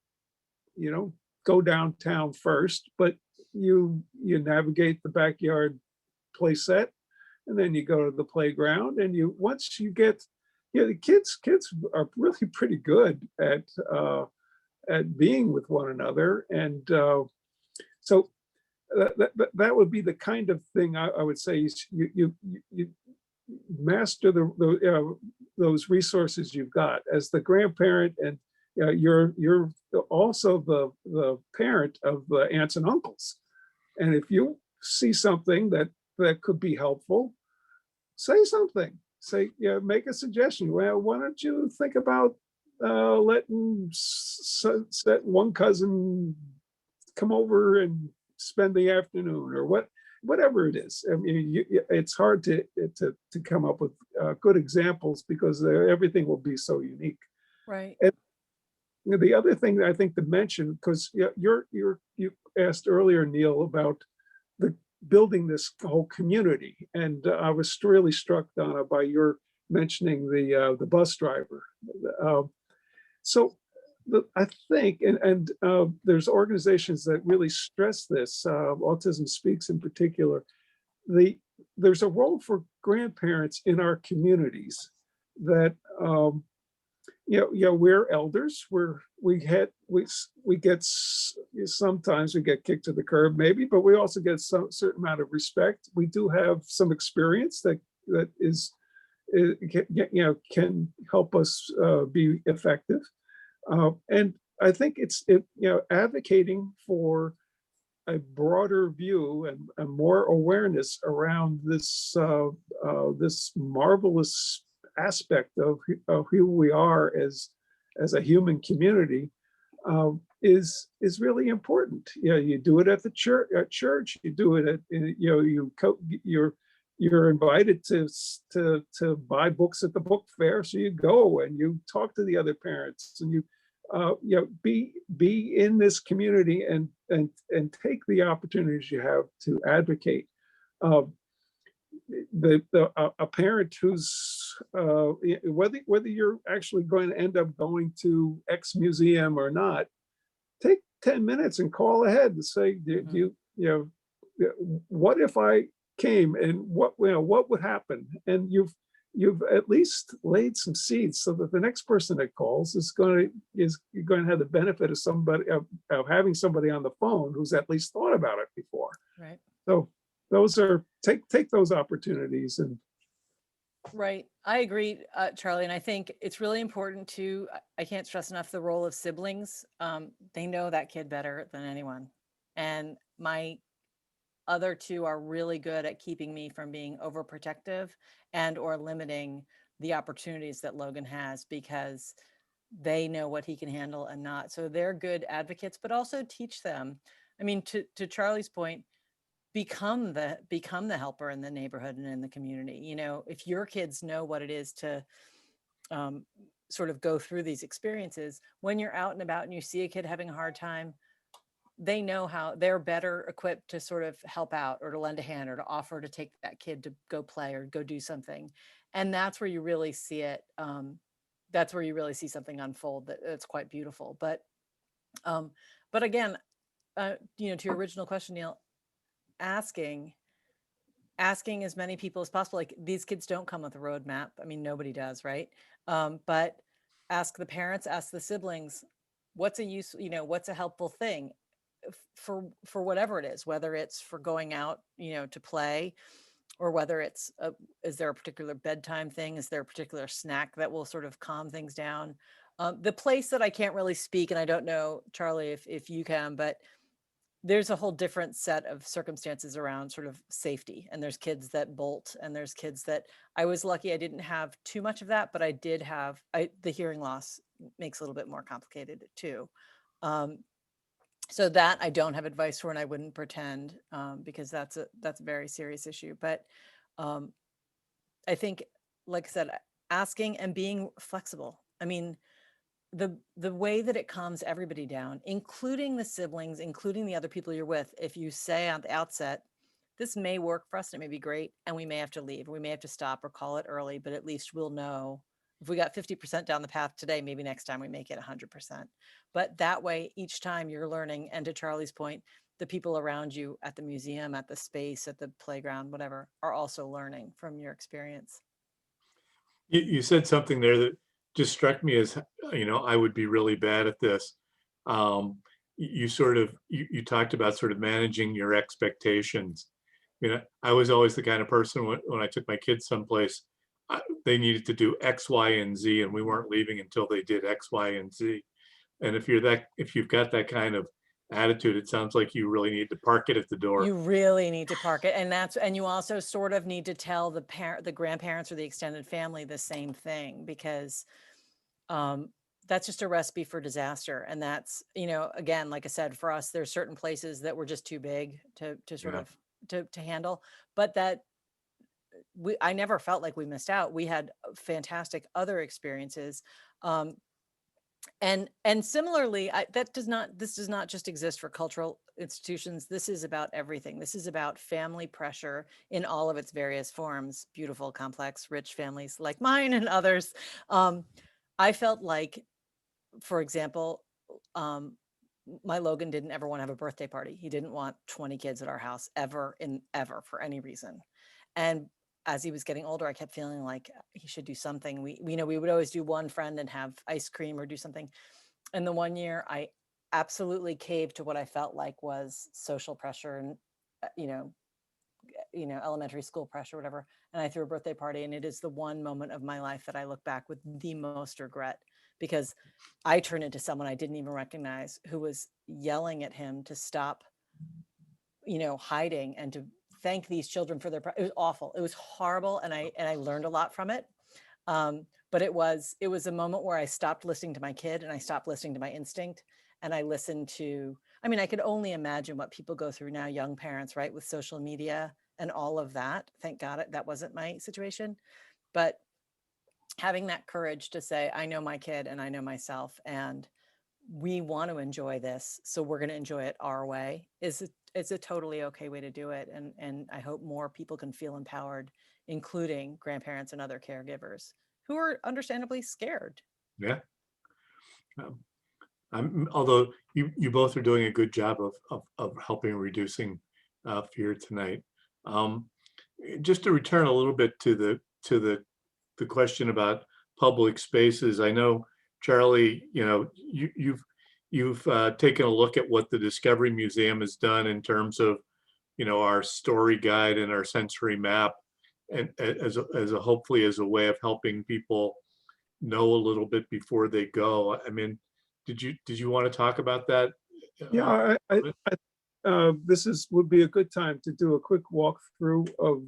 go downtown first, but you navigate the backyard play set, and then you go to the playground, and once you get, the kids are really pretty good at being with one another, and so that would be the kind of thing I would say is you master those resources you've got as the grandparent, and you're also the parent of the aunts and uncles. And if you see something that could be helpful, say something. Make a suggestion. Well, why don't you think about letting one cousin come over and spend the afternoon, or what? whatever it is. I mean, it's hard to come up with good examples because everything will be so unique. Right. And the other thing that I think to mention, because you asked earlier, Neil, about the building this whole community, and I was really struck, Donna, by your mentioning the bus driver. Uh, so I think, and there's organizations that really stress this. Autism Speaks in particular. There's a role for grandparents in our communities that we're elders. Sometimes we get kicked to the curb, maybe, but we also get some certain amount of respect. We do have some experience that can help us be effective. And I think it's advocating for a broader view and more awareness around this marvelous aspect of who we are as a human community is really important. You do it at the church. At church, you do it at you're invited to buy books at the book fair, so you go and you talk to the other parents and you be in this community and take the opportunities you have to advocate. A parent who's whether you're actually going to end up going to X museum or not, take 10 minutes and call ahead and say, what if I came and what would happen? And you've at least laid some seeds so that the next person that calls is going to have the benefit of having somebody on the phone who's at least thought about it before. Right. So those are take those opportunities. And right, I agree, Charlie, and I think it's really important to, I can't stress enough the role of siblings. They know that kid better than anyone, and my other two are really good at keeping me from being overprotective and or limiting the opportunities that Logan has, because they know what he can handle and not. So they're good advocates, but also teach them. I mean, to Charlie's point, become the helper in the neighborhood and in the community. If your kids know what it is to sort of go through these experiences, when you're out and about and you see a kid having a hard time, they know how they're better equipped to sort of help out or to lend a hand or to offer to take that kid to go play or go do something. And that's where you really see it. That's where you really see something unfold that's quite beautiful. But again, to your original question, Neil, asking as many people as possible. Like, these kids don't come with a roadmap. I mean, nobody does, right? But ask the parents, ask the siblings, what's a helpful thing for whatever it is, whether it's for going out, to play, or whether it's is there a particular bedtime thing? Is there a particular snack that will sort of calm things down? The place that I can't really speak, and I don't know, Charlie, if you can, but there's a whole different set of circumstances around sort of safety. And there's kids that bolt, and there's kids that, I was lucky I didn't have too much of that, but I did have, the hearing loss makes it a little bit more complicated too. So that I don't have advice for, and I wouldn't pretend, because that's a very serious issue. But I think, like I said, asking and being flexible. I mean, the way that it calms everybody down, including the siblings, including the other people you're with, if you say at the outset, this may work for us, and it may be great, and we may have to leave, or we may have to stop or call it early, but at least we'll know if we got 50% down the path today, maybe next time we make it 100%. But that way, each time you're learning, and to Charlie's point, the people around you at the museum, at the space, at the playground, whatever, are also learning from your experience. You said something there that just struck me as, I would be really bad at this. You talked about sort of managing your expectations. I was always the kind of person when I took my kids someplace, they needed to do X, Y, and Z, and we weren't leaving until they did X, Y, and Z. And if you've got that kind of attitude, it sounds like you really need to park it at the door. You really need to park it. And you also sort of need to tell the grandparents or the extended family the same thing, because that's just a recipe for disaster. And that's, again, like I said, for us, there's certain places that were just too big to sort of to handle, but that I never felt like we missed out. We had fantastic other experiences. Um, and similarly, this does not just exist for cultural institutions. This is about everything. This is about family pressure in all of its various forms, beautiful, complex, rich families like mine and others. Um, I felt like, for example, um, my Logan didn't ever want to have a birthday party. He didn't want 20 kids at our house ever for any reason. And as he was getting older, I kept feeling like he should do something. We would always do one friend and have ice cream or do something. And the one year I absolutely caved to what I felt like was social pressure and, uh, you know, elementary school pressure, whatever. And I threw a birthday party. And it is the one moment of my life that I look back with the most regret, because I turned into someone I didn't even recognize, who was yelling at him to stop, hiding, and to thank these children for it was awful. It was horrible. And I learned a lot from it. But it was a moment where I stopped listening to my kid and I stopped listening to my instinct. And I listened to, I could only imagine what people go through now, young parents, right, with social media and all of that. Thank God that wasn't my situation. But having that courage to say, I know my kid and I know myself, and we want to enjoy this, so we're going to enjoy it our way, it's a totally okay way to do it. And I hope more people can feel empowered, including grandparents and other caregivers who are understandably scared. Yeah. Although you both are doing a good job of helping reducing fear tonight. Just to return a little bit to the question about public spaces, I know, Charlie, you've taken a look at what the Discovery Museum has done in terms of, our story guide and our sensory map, and as a hopefully as a way of helping people know a little bit before they go. I mean, did you want to talk about that? Yeah, would be a good time to do a quick walkthrough of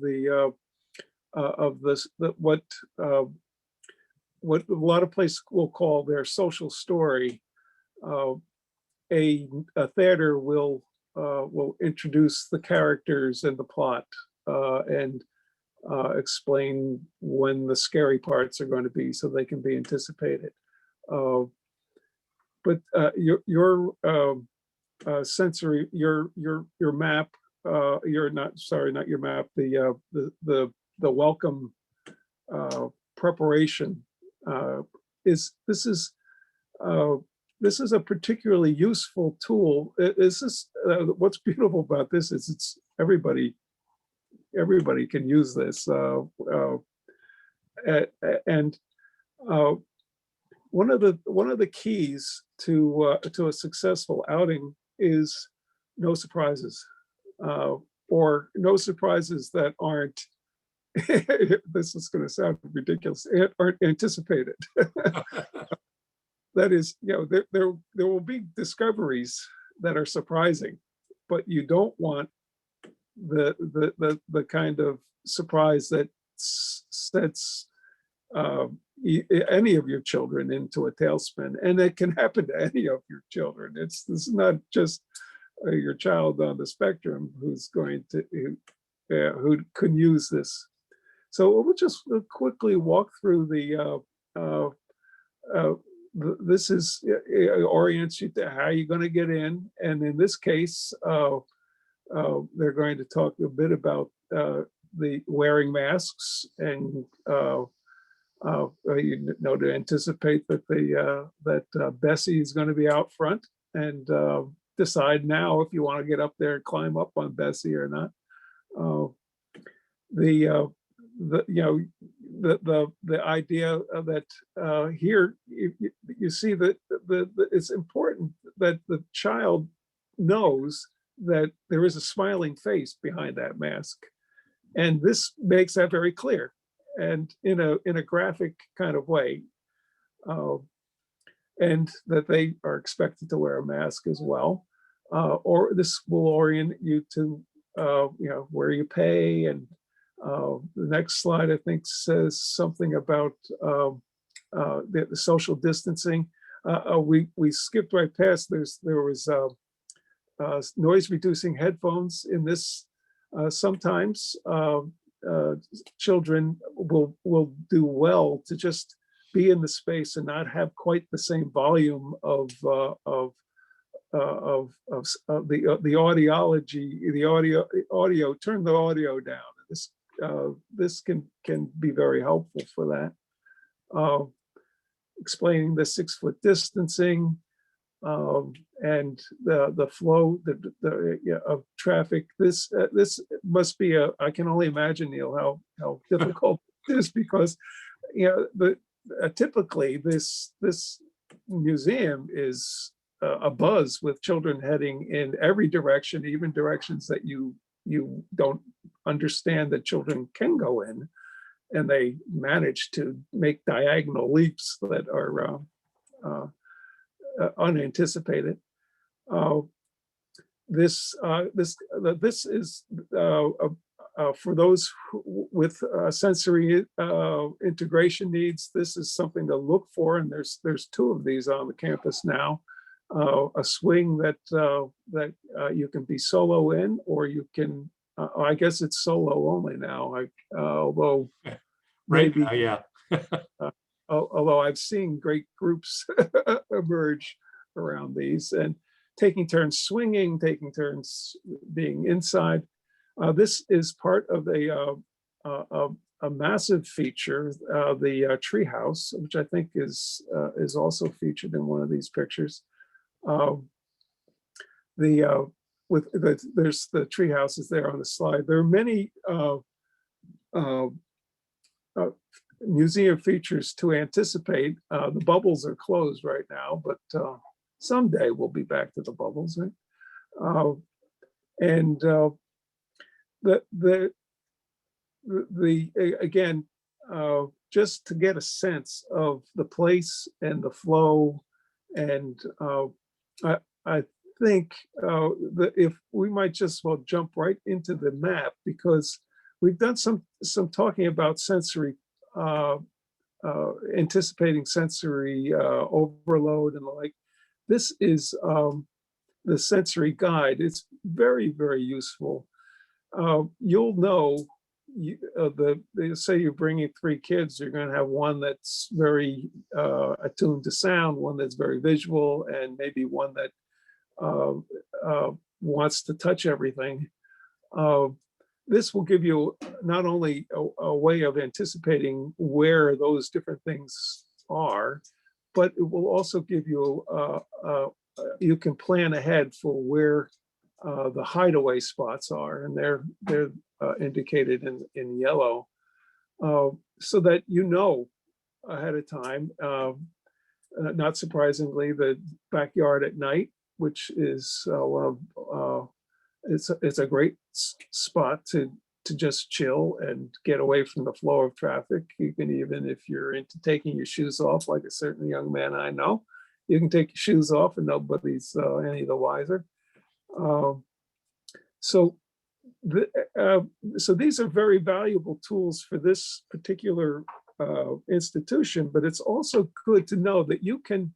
what a lot of places will call their social story. Uh, a theater will introduce the characters and the plot, and explain when the scary parts are going to be, so they can be anticipated. But your sensory, your map, not your map, the welcome preparation this is a particularly useful tool. What's beautiful about this is it's everybody can use this, and one of the keys to a successful outing is no surprises, or no surprises that aren't this is going to sound ridiculous, aren't anticipated. That is, there will be discoveries that are surprising, but you don't want the kind of surprise that sets any of your children into a tailspin. And it can happen to any of your children. This is not just your child on the spectrum who's going to who can use this. So we'll just quickly walk through this is orients you to how you're going to get in. And in this case, they're going to talk a bit about the wearing masks, and to anticipate that Bessie is going to be out front, and decide now if you want to get up there and climb up on Bessie or not. The idea that here you see that it's important that the child knows that there is a smiling face behind that mask, and this makes that very clear, and in a graphic kind of way, and that they are expected to wear a mask as well, or this will orient you to where you pay. And the next slide, I think, says something about the social distancing. We skipped right past. There was noise reducing headphones in this Sometimes children will do well to just be in the space and not have quite the same volume of the audiology, the audio. Turn the audio down. This can be very helpful for that. Explaining the 6-foot distancing and the flow of traffic. This must be I can only imagine, Neil, how difficult it is, because typically this museum is a buzz with children heading in every direction, even directions that you don't understand that children can go in, and they manage to make diagonal leaps that are unanticipated. This is for those with sensory integration needs. This is something to look for, and there's 2 of these on the campus now. A swing that you can be solo in, or you can. I guess it's solo only now. Although right maybe, now, yeah. Although I've seen great groups emerge around these, and taking turns swinging, taking turns being inside. This is part of a massive feature, the tree house, which I think is also featured in one of these pictures. There's the tree houses there on the slide. There are many museum features to anticipate. The bubbles are closed right now, but someday we'll be back to the bubbles, right? And again, just to get a sense of the place and the flow, and I think that if we might just well jump right into the map, because we've done some talking about sensory, anticipating sensory overload and the like. This is the sensory guide. It's very, very useful. You'll know, say you're bringing 3 kids, you're going to have one that's very attuned to sound, one that's very visual, and maybe one that wants to touch everything. This will give you not only a way of anticipating where those different things are, but it will also give you, you can plan ahead for where the hideaway spots are, and they're indicated in yellow, so that you know ahead of time. Not surprisingly, the backyard at night, which is one of it's a great spot to just chill and get away from the flow of traffic. You can, even if you're into taking your shoes off, like a certain young man I know, you can take your shoes off and nobody's any the wiser. So these are very valuable tools for this particular institution, but it's also good to know that you can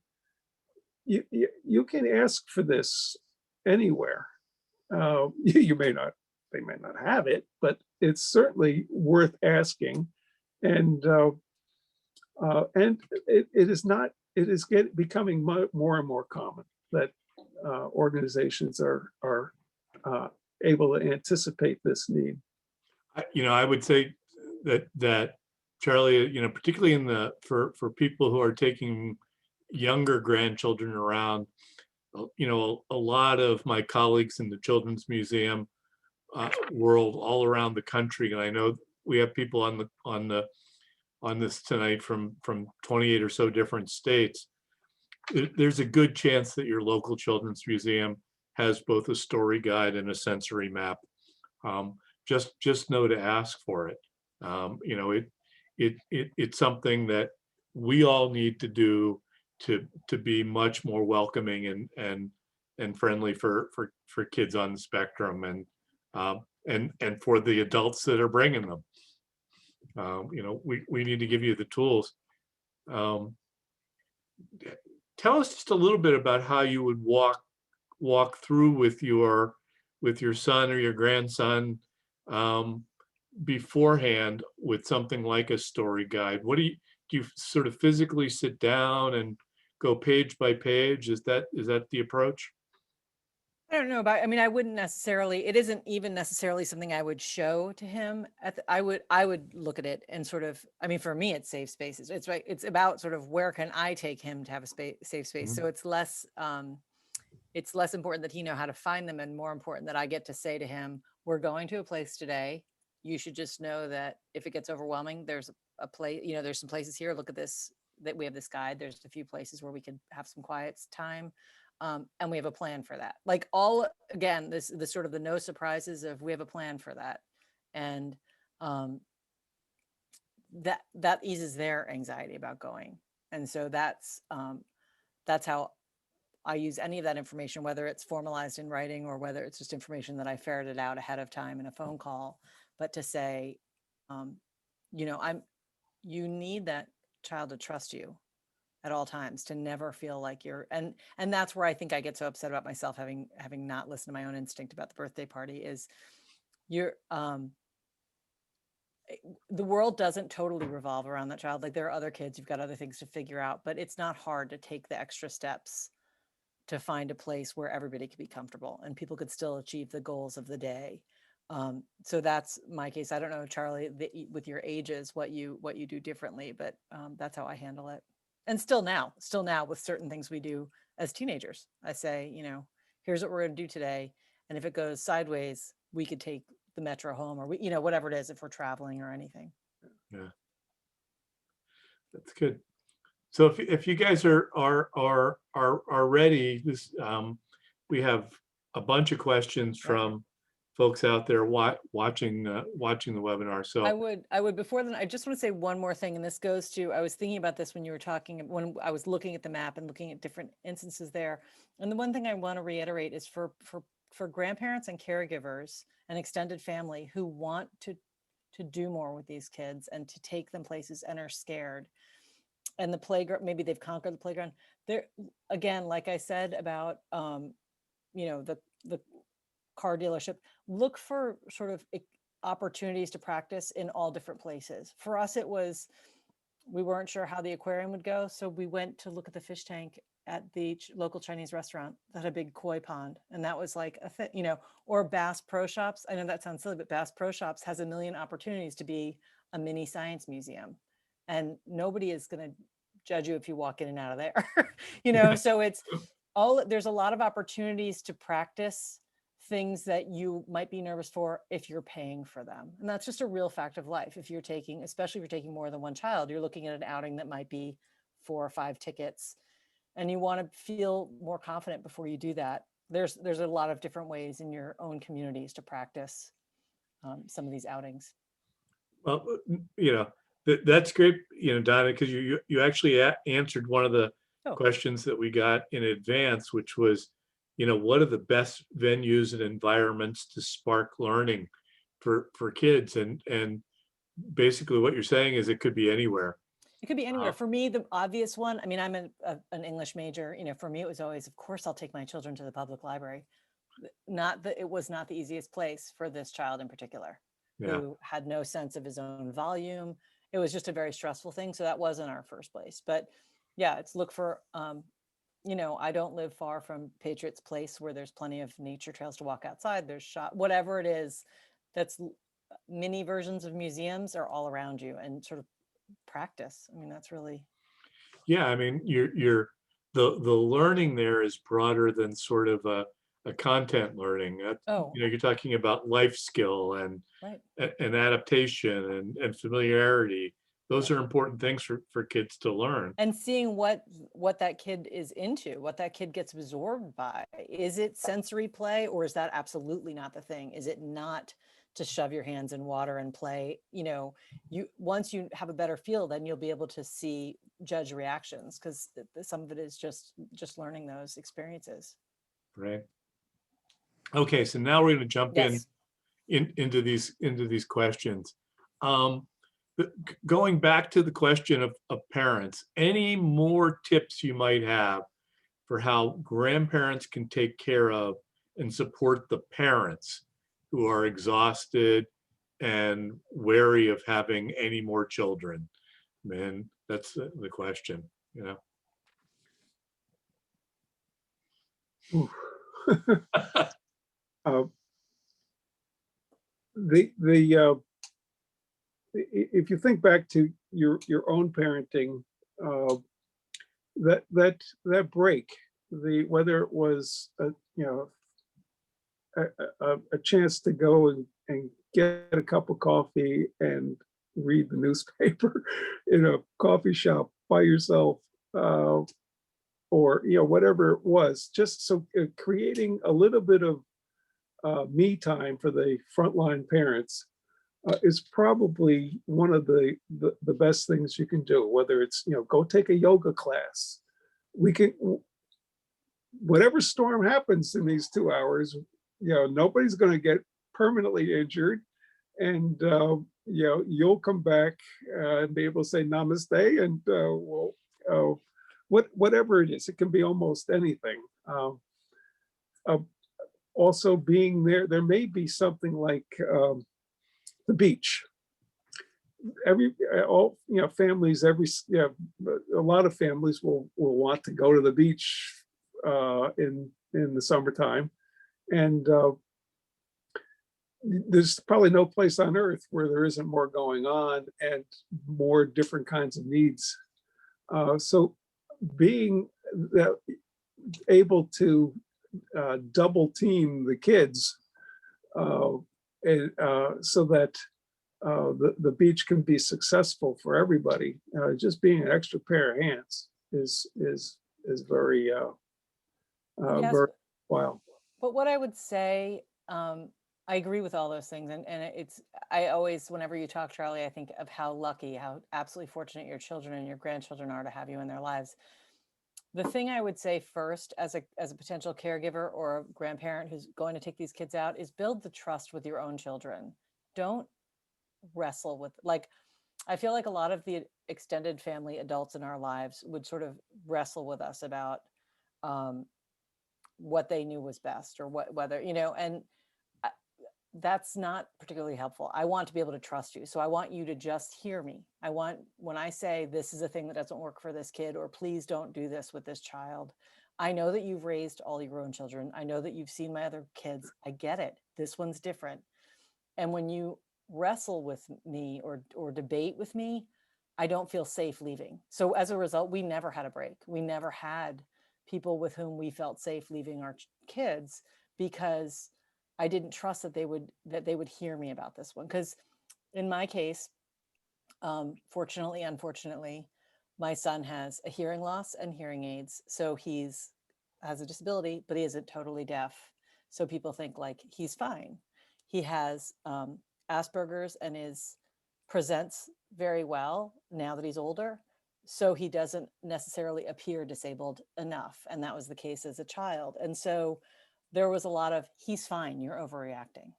ask for this anywhere. You may not, they may not have it, but it's certainly worth asking. And it is not, it is becoming more and more common that organizations are able to anticipate this need. I would say that Charlie, particularly for people who are taking younger grandchildren around, a lot of my colleagues in the Children's Museum world all around the country, and I know we have people on this tonight from 28 or so different states. There's a good chance that your local Children's Museum has both a story guide and a sensory map. Just know to ask for it. It's something that we all need to do to be much more welcoming and friendly for kids on the spectrum, and for the adults that are bringing them. We need to give you the tools. Tell us just a little bit about how you would walk through with your son or your grandson um, beforehand with something like a story guide? What do you sort of physically sit down and go page by page? Is that the approach? I don't know about, I mean, I wouldn't necessarily, it isn't even necessarily something I would show to him. I would look at it and sort of, I mean, for me, it's safe spaces. It's right. It's about sort of where can I take him to have a safe space. Mhm. So it's less important that he know how to find them and more important that I get to say to him, we're going to a place today. You should just know that if it gets overwhelming, there's a place, you know, there's some places here. Look at this, that we have this guide. There's a few places where we could have some quiet time. And we have a plan for that. Like all, again, the sort of the no surprises of we have a plan for that. And that eases their anxiety about going. And so that's how I use any of that information, whether it's formalized in writing or whether it's just information that I ferreted out ahead of time in a phone call. But to say, you know, you need that child to trust you at all times, to never feel like you're, and that's where I think I get so upset about myself having not listened to my own instinct about the birthday party is you're, the world doesn't totally revolve around that child. Like there are other kids, you've got other things to figure out, but it's not hard to take the extra steps to find a place where everybody could be comfortable and people could still achieve the goals of the day. So that's my case. I don't know, Charlie, with your ages, what you do differently, but that's how I handle it. And still now with certain things we do as teenagers, I say, you know, here's what we're going to do today. And if it goes sideways, we could take the metro home or we, you know, whatever it is, if we're traveling or anything. Yeah, that's good. So if you guys are ready, this we have a bunch of questions from folks out there watching the webinar. So I would before then, I just want to say one more thing, and this goes to, I was thinking about this when you were talking, when I was looking at the map and looking at different instances there. And the one thing I want to reiterate is for grandparents and caregivers and extended family who want to do more with these kids and to take them places and are scared. And the playground, maybe they've conquered the playground. There, again, like I said about, you know, the car dealership, look for sort of opportunities to practice in all different places. For us, it was, we weren't sure how the aquarium would go. So we went to look at the fish tank at the local Chinese restaurant that had a big koi pond. And that was like a thing, you know, or Bass Pro Shops. I know that sounds silly, but Bass Pro Shops has a million opportunities to be a mini science museum. And nobody is going to judge you if you walk in and out of there, you know? So it's all, there's a lot of opportunities to practice things that you might be nervous for if you're paying for them. And that's just a real fact of life. If you're taking, especially if you're taking more than one child, you're looking at an outing that might be 4 or 5 tickets and you want to feel more confident before you do that. There's a lot of different ways in your own communities to practice some of these outings. well, you know, that's great, you know, Donna, because you actually answered one of the questions that we got in advance, which was, you know, what are the best venues and environments to spark learning for kids? And basically what you're saying is it could be anywhere. It could be anywhere. For me, the obvious one, I mean, I'm an English major, you know, for me, it was always, of course, I'll take my children to the public library. It was not the easiest place for this child in particular, who had no sense of his own volume. It was just a very stressful thing. So that wasn't our first place. But yeah, it's look for, you know, I don't live far from Patriots Place where there's plenty of nature trails to walk outside. There's whatever it is, that's mini versions of museums are all around you and sort of practice. I mean, that's really. Yeah, I mean, the learning there is broader than sort of a content learning. You know, you're talking about life skill and adaptation and familiarity. Those are important things for kids to learn. And seeing what that kid is into, what that kid gets absorbed by. Is it sensory play, or is that absolutely not the thing? Is it not to shove your hands in water and play? You know, once you have a better feel, then you'll be able to judge reactions, because some of it is just learning those experiences. Right. Okay, so now we're going to jump into these questions. Going back to the question of parents, any more tips you might have for how grandparents can take care of and support the parents who are exhausted and wary of having any more children? Man, that's the question, you know? Oof. Uh, the if you think back to your own parenting, uh, that break, whether it was a chance to go and get a cup of coffee and read the newspaper in a coffee shop by yourself, or whatever it was, just so creating a little bit of me time for the frontline parents is probably one of the best things you can do. Whether it's go take a yoga class, we can, whatever storm happens in these 2 hours, nobody's going to get permanently injured, and you'll come back and be able to say namaste, and whatever it is, it can be almost anything. Uh, Also being there may be something like the beach. All families, a lot of families will want to go to the beach in the summertime, and there's probably no place on earth where there isn't more going on and more different kinds of needs. So being able to double team the kids, and so that the beach can be successful for everybody. Just being an extra pair of hands is very Yes, very wow. but what I would say, I agree with all those things, and I always, whenever you talk, Charlie, I think of how lucky, how absolutely fortunate your children and your grandchildren are to have you in their lives. The thing I would say first, as a potential caregiver or a grandparent who's going to take these kids out, is build the trust with your own children. Don't wrestle with, like, I feel like a lot of the extended family adults in our lives would sort of wrestle with us about what they knew was best, or whether, and that's not particularly helpful. I want to be able to trust you. So I want you to just hear me. I want, when I say this is a thing that doesn't work for this kid, or please don't do this with this child, I know that you've raised all your own children. I know that you've seen my other kids. I get it. This one's different. And when you wrestle with me or debate with me, I don't feel safe leaving. So as a result, we never had a break. We never had people with whom we felt safe leaving our kids, because I didn't trust that they would hear me about this one. Because in my case, fortunately, unfortunately, my son has a hearing loss and hearing aids. So has a disability, but he isn't totally deaf. So people think like he's fine. He has Asperger's and presents very well now that he's older. So he doesn't necessarily appear disabled enough. And that was the case as a child. And so there was a lot of, he's fine, you're overreacting.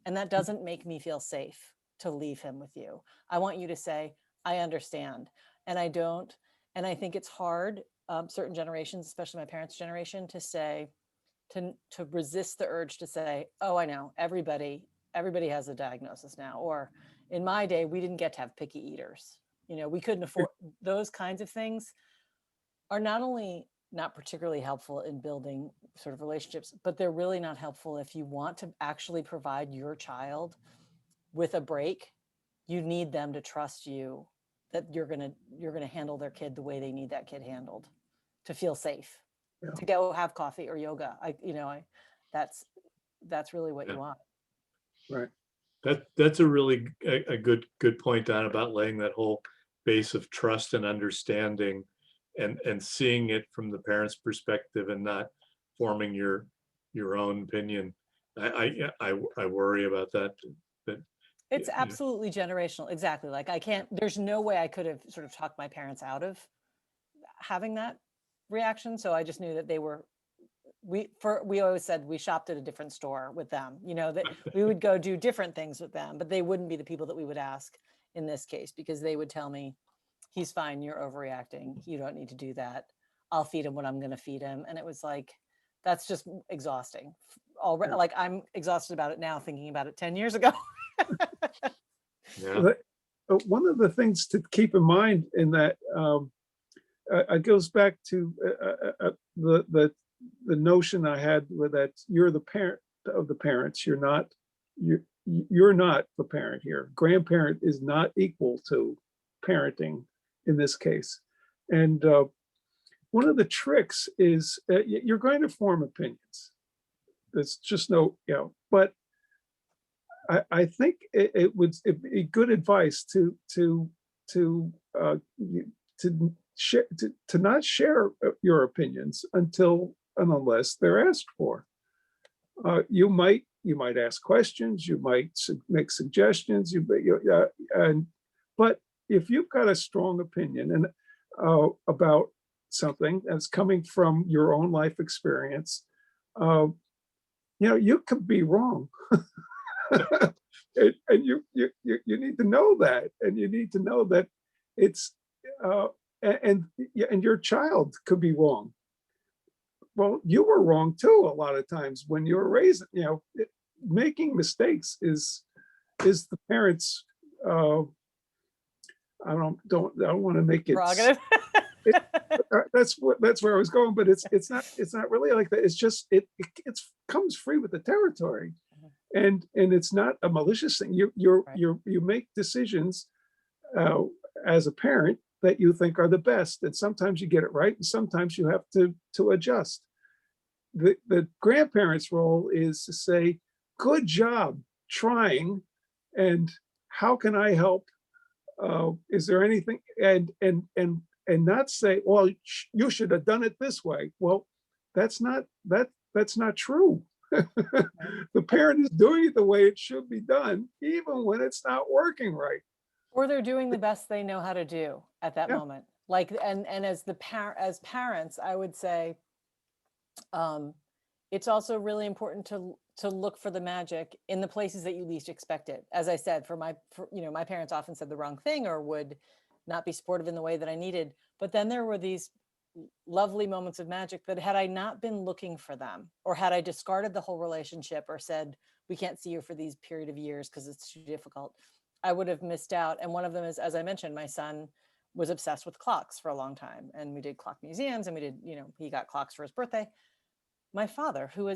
And that doesn't make me feel safe to leave him with you. I want you to say, I understand. And I don't, and I think it's hard, certain generations, especially my parents' generation, to say, to resist the urge to say, oh, I know, everybody has a diagnosis now. Or in my day, we didn't get to have picky eaters. We couldn't afford those kinds of things. Are not only not particularly helpful in building sort of relationships, but they're really not helpful if you want to actually provide your child with a break. You need them to trust you that you're going to handle their kid the way they need that kid handled, to feel safe, Yeah. to go have coffee or yoga. That's really what you want. Right. That's a really a good point, Don, about laying that whole base of trust and understanding, and seeing it from the parent's perspective, and not forming your own opinion. I worry about that. It's absolutely generational. Exactly. Like there's no way I could have sort of talked my parents out of having that reaction. So I just knew that we always said we shopped at a different store with them, that we would go do different things with them, but they wouldn't be the people that we would ask in this case, because they would tell me, he's fine, you're overreacting, you don't need to do that, I'll feed him what I'm going to feed him. And it was like, that's just exhausting already. Yeah. Like, I'm exhausted about it now, thinking about it 10 years ago. Yeah. One of the things to keep in mind in that it goes back to the notion I had with that you're the parent of the parents. You're not the parent here. Grandparent is not equal to parenting in this case. And one of the tricks is you're going to form opinions. There's just no, but I think it'd be good advice to share, to not share your opinions until and unless they're asked for. You might ask questions, you might make suggestions, but if you've got a strong opinion and about something that's coming from your own life experience, you could be wrong. and you need to know that, and you need to know that it's and your child could be wrong. Well, you were wrong too a lot of times when you were raised. Making mistakes is the parents. I don't want to make it. Prerogative. That's where I was going, but it's not really like that. It's just it comes free with the territory, and it's not a malicious thing. You make decisions as a parent that you think are the best, and sometimes you get it right, and sometimes you have to adjust. The grandparent's role is to say, "Good job trying, and how can I help? Is there anything?" And not say, "Well, you should have done it this way." Well, that's not true. The parent is doing it the way it should be done, even when it's not working right. Or they're doing the best they know how to do at that Yeah. moment. Like, and as parents, I would say, it's also really important to look for the magic in the places that you least expect it. As I said, my parents often said the wrong thing or would not be supportive in the way that I needed. But then there were these lovely moments of magic that had I not been looking for them, or had I discarded the whole relationship or said, we can't see you for these period of years because it's too difficult, I would have missed out. And one of them is, as I mentioned, my son was obsessed with clocks for a long time. And we did clock museums, and we did, he got clocks for his birthday. My father, who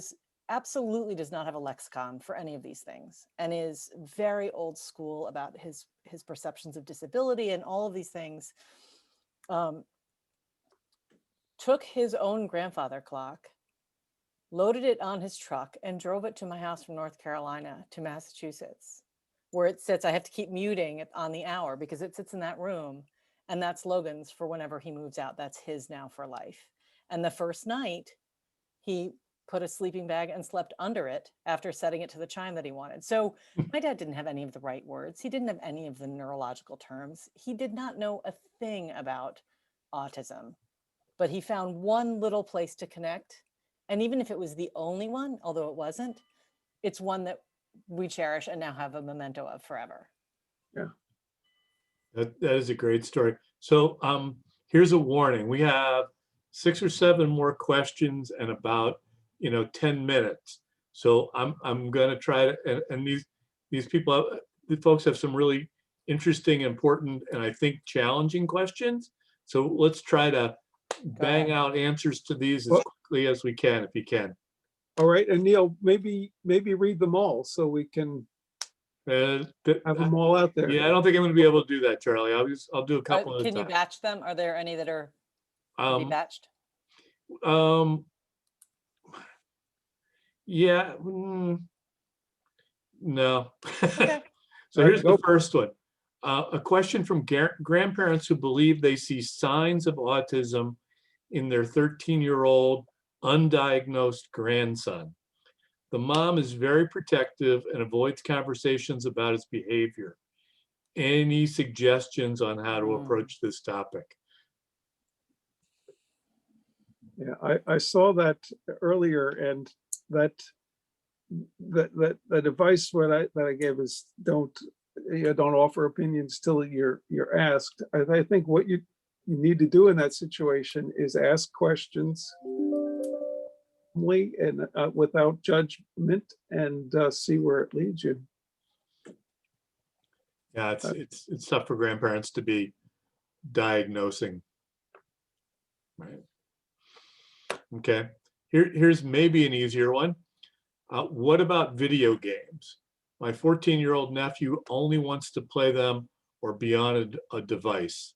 absolutely does not have a lexicon for any of these things and is very old school about his perceptions of disability and all of these things, took his own grandfather clock, loaded it on his truck, and drove it to my house from North Carolina to Massachusetts, where it sits. I have to keep muting it on the hour because it sits in that room, and that's Logan's for whenever he moves out. That's his now for life. And the first night, he put a sleeping bag and slept under it after setting it to the chime that he wanted. So my dad didn't have any of the right words. He didn't have any of the neurological terms. He did not know a thing about autism, but he found one little place to connect. And even if it was the only one, although it wasn't, it's one that we cherish and now have a memento of forever. Yeah. That is a great story. So here's a warning. We have 6 or 7 more questions and about 10 minutes. So I'm going to try to, and these people, the folks have some really interesting, important, and I think challenging questions. So let's try to bang out answers to these as quickly as we can, if you can. All right, and Neil, maybe read them all so we can have them all out there. Yeah, I don't think I'm going to be able to do that, Charlie. I'll do a couple at a time. Can you batch them? Are there any that are to be batched? Yeah. No. Okay. So here's the first one. A question from grandparents who believe they see signs of autism in their 13-year-old undiagnosed grandson. The mom is very protective and avoids conversations about his behavior. Any suggestions on how to approach this topic? Yeah, I saw that earlier, and that advice that I gave is don't offer opinions till you're asked. I think what you need to do in that situation is ask questions and without judgment, and see where it leads you. Yeah, it's tough for grandparents to be diagnosing. Right. Okay. Here's maybe an easier one. What about video games? My 14-year-old nephew only wants to play them or be on a device.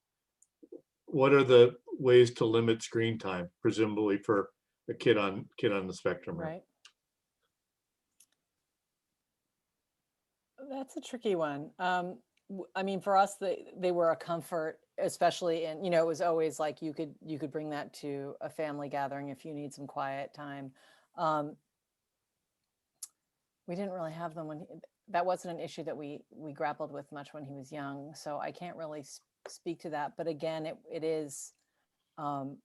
What are the ways to limit screen time, presumably for a kid on the spectrum? Right. That's a tricky one. I mean, for us, they were a comfort, especially in, it was always like you could bring that to a family gathering if you need some quiet time. We didn't really have them that wasn't an issue that we grappled with much when he was young. So I can't really speak to that. But again, it is, I'm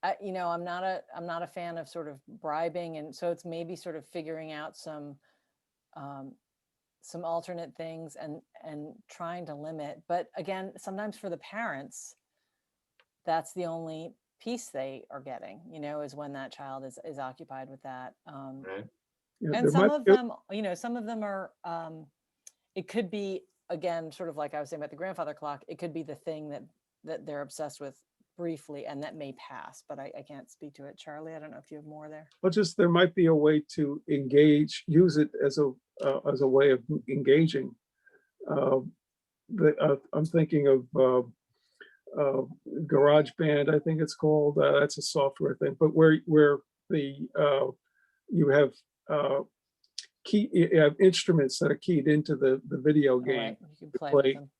not a fan of sort of bribing. And so it's maybe sort of figuring out some alternate things and trying to limit. But again, sometimes for the parents, that's the only piece they are getting, is when that child is occupied with that. Right. Yeah, And there some might of be- them, some of them are, it could be, again, sort of like I was saying about the grandfather clock, it could be the thing that they're obsessed with briefly and that may pass, but I can't speak to it. Charlie, I don't know if you have more there. Well, just there might be a way to use it as a way of engaging. I'm thinking of GarageBand, I think it's called. That's a software thing, but where you have you have instruments that are keyed into the video All game. right, you can play with them.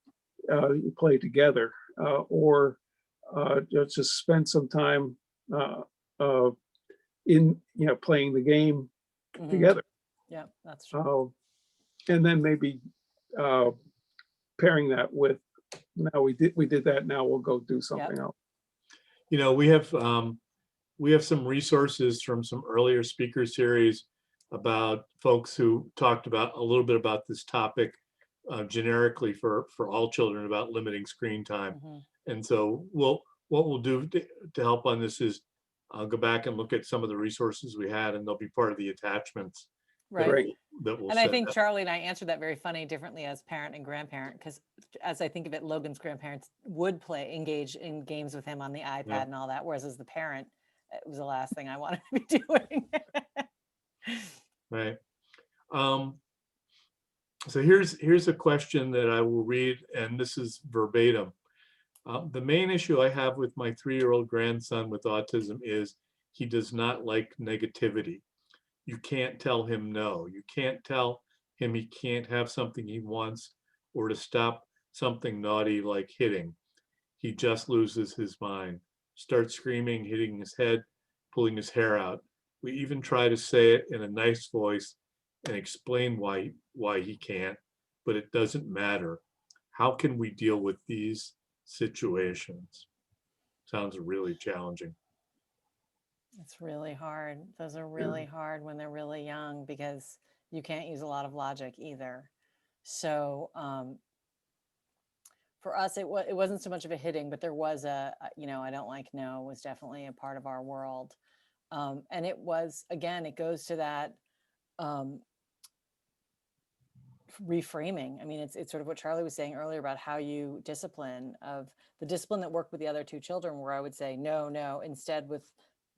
You play together, or just spend some time in playing the game Mhm. together. Yeah, that's true. And then maybe pairing that with, now we did that, now we'll go do something else. We have some resources from some earlier speaker series about folks who talked about a little bit about this topic generically for all children about limiting screen time. Mhm. And so what we'll do to help on this is I'll go back and look at some of the resources we had, and they'll be part of the attachments. Right. That we'll And I send think out. Charlie and I answered that very funny differently as parent and grandparent, because as I think of it, Logan's grandparents would engage in games with him on the iPad Yeah. and all that, whereas as the parent, it was the last thing I wanted to be doing. Right. So here's a question that I will read, and this is verbatim. The main issue I have with my 3-year-old grandson with autism is he does not like negativity. You can't tell him no. You can't tell him he can't have something he wants or to stop something naughty like hitting. He just loses his mind, starts screaming, hitting his head, pulling his hair out. We even try to say it in a nice voice and explain why he can't, but it doesn't matter. How can we deal with these situations? Sounds really challenging. It's really hard. Those are really hard when they're really young, because you can't use a lot of logic either. So for us, it wasn't so much of a hitting, but there was I don't like no was definitely a part of our world. And it was, again, it goes to that reframing. I mean, it's sort of what Charlie was saying earlier about how you discipline, of the discipline that worked with the other 2 children, where I would say, no. Instead, with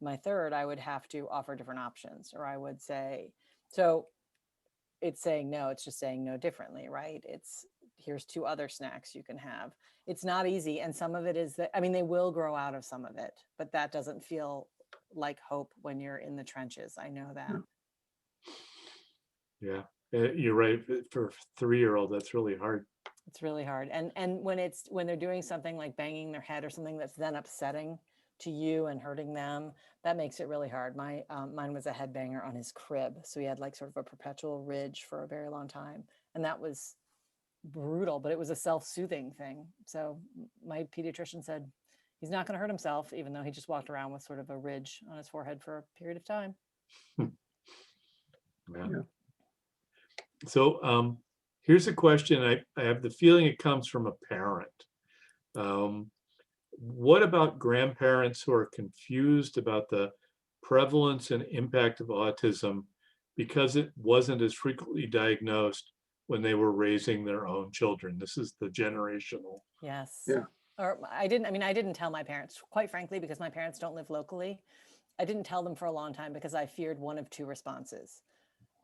my third, I would have to offer different options, or I would say, so it's saying no, it's just saying no differently, right? It's, here's 2 other snacks you can have. It's not easy. And some of it is that, I mean, they will grow out of some of it, but that doesn't feel like hope when you're in the trenches. I know that. Yeah, you're right. For a 3-year-old, that's really hard. It's really hard. And when they're doing something like banging their head or something that's then upsetting to you and hurting them, that makes it really hard. Mine was a headbanger on his crib. So he had like sort of a perpetual ridge for a very long time. And that was brutal, but it was a self-soothing thing. So my pediatrician said he's not going to hurt himself, even though he just walked around with sort of a ridge on his forehead for a period of time. Yeah. So here's a question. I have the feeling it comes from a parent. What about grandparents who are confused about the prevalence and impact of autism because it wasn't as frequently diagnosed when they were raising their own children. This is the generational. Yes. Yeah. Or I didn't tell my parents, quite frankly, because my parents don't live locally. I didn't tell them for a long time because I feared one of two responses.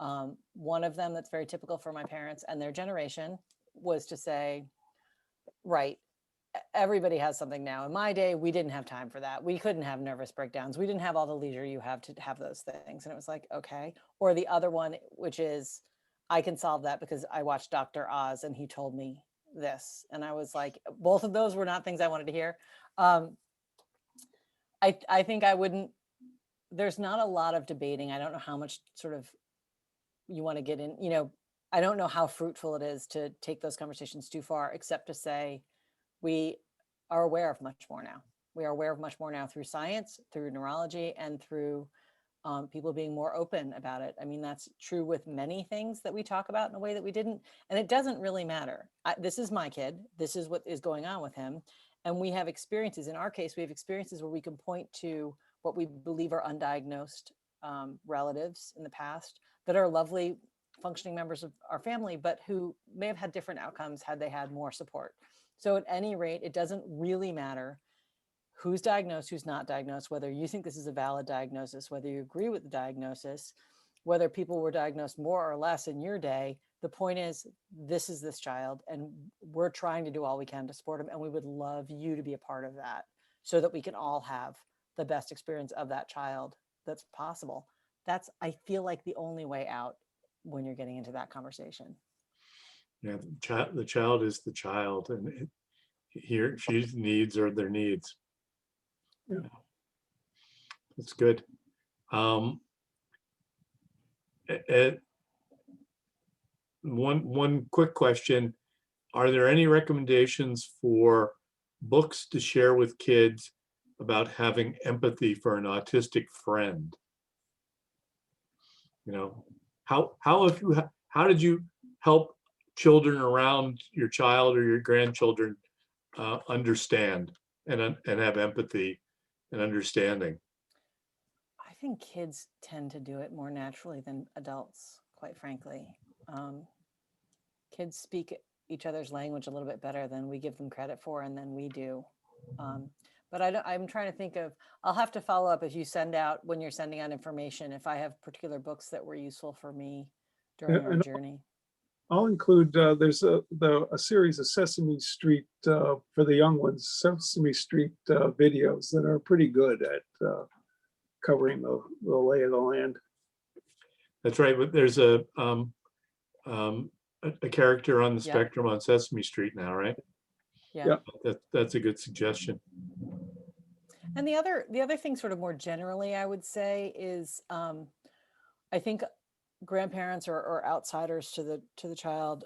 One of them that's very typical for my parents and their generation was to say, right, everybody has something now. In my day, we didn't have time for that. We couldn't have nervous breakdowns. We didn't have all the leisure you have to have those things. And it was like, okay. Or the other one, which is, I can solve that because I watched Dr. Oz and he told me this. And I was like, both of those were not things I wanted to hear. I think I wouldn't, there's not a lot of debating. I don't know how much sort of you want to get in, I don't know how fruitful it is to take those conversations too far, except to say we are aware of much more now. We are aware of much more now through science, through neurology, and through people being more open about it. I mean, that's true with many things that we talk about in a way that we didn't. And it doesn't really matter. This is my kid. This is what is going on with him. And we have experiences. In our case, we have experiences where we can point to what we believe are undiagnosed relatives in the past that are lovely functioning members of our family, but who may have had different outcomes had they had more support. So at any rate, it doesn't really matter who's diagnosed, who's not diagnosed, whether you think this is a valid diagnosis, whether you agree with the diagnosis, whether people were diagnosed more or less in your day. The point is, this is this child, and we're trying to do all we can to support him. And we would love you to be a part of that so that we can all have the best experience of that child that's possible. That's, I feel like, the only way out when you're getting into that conversation. Yeah, the child is the child, and he or she's needs are their needs. Yeah. That's good. One quick question. Are there any recommendations for books to share with kids about having empathy for an autistic friend? How did you help children around your child or your grandchildren understand and have empathy and understanding? I think kids tend to do it more naturally than adults, quite frankly. Kids speak each other's language a little bit better than we give them credit for, and then we do. But I'm trying to think of, I'll have to follow up if you send out, when you're sending out information, if I have particular books that were useful for me during our journey. I'll include, there's a series of Sesame Street, for the young ones, Sesame Street videos that are pretty good at covering the lay of the land. That's right. But there's a character on the Yep. spectrum on Sesame Street now, right? Yeah. That's a good suggestion. And the other thing, sort of more generally, I would say is, I think grandparents or outsiders to the child,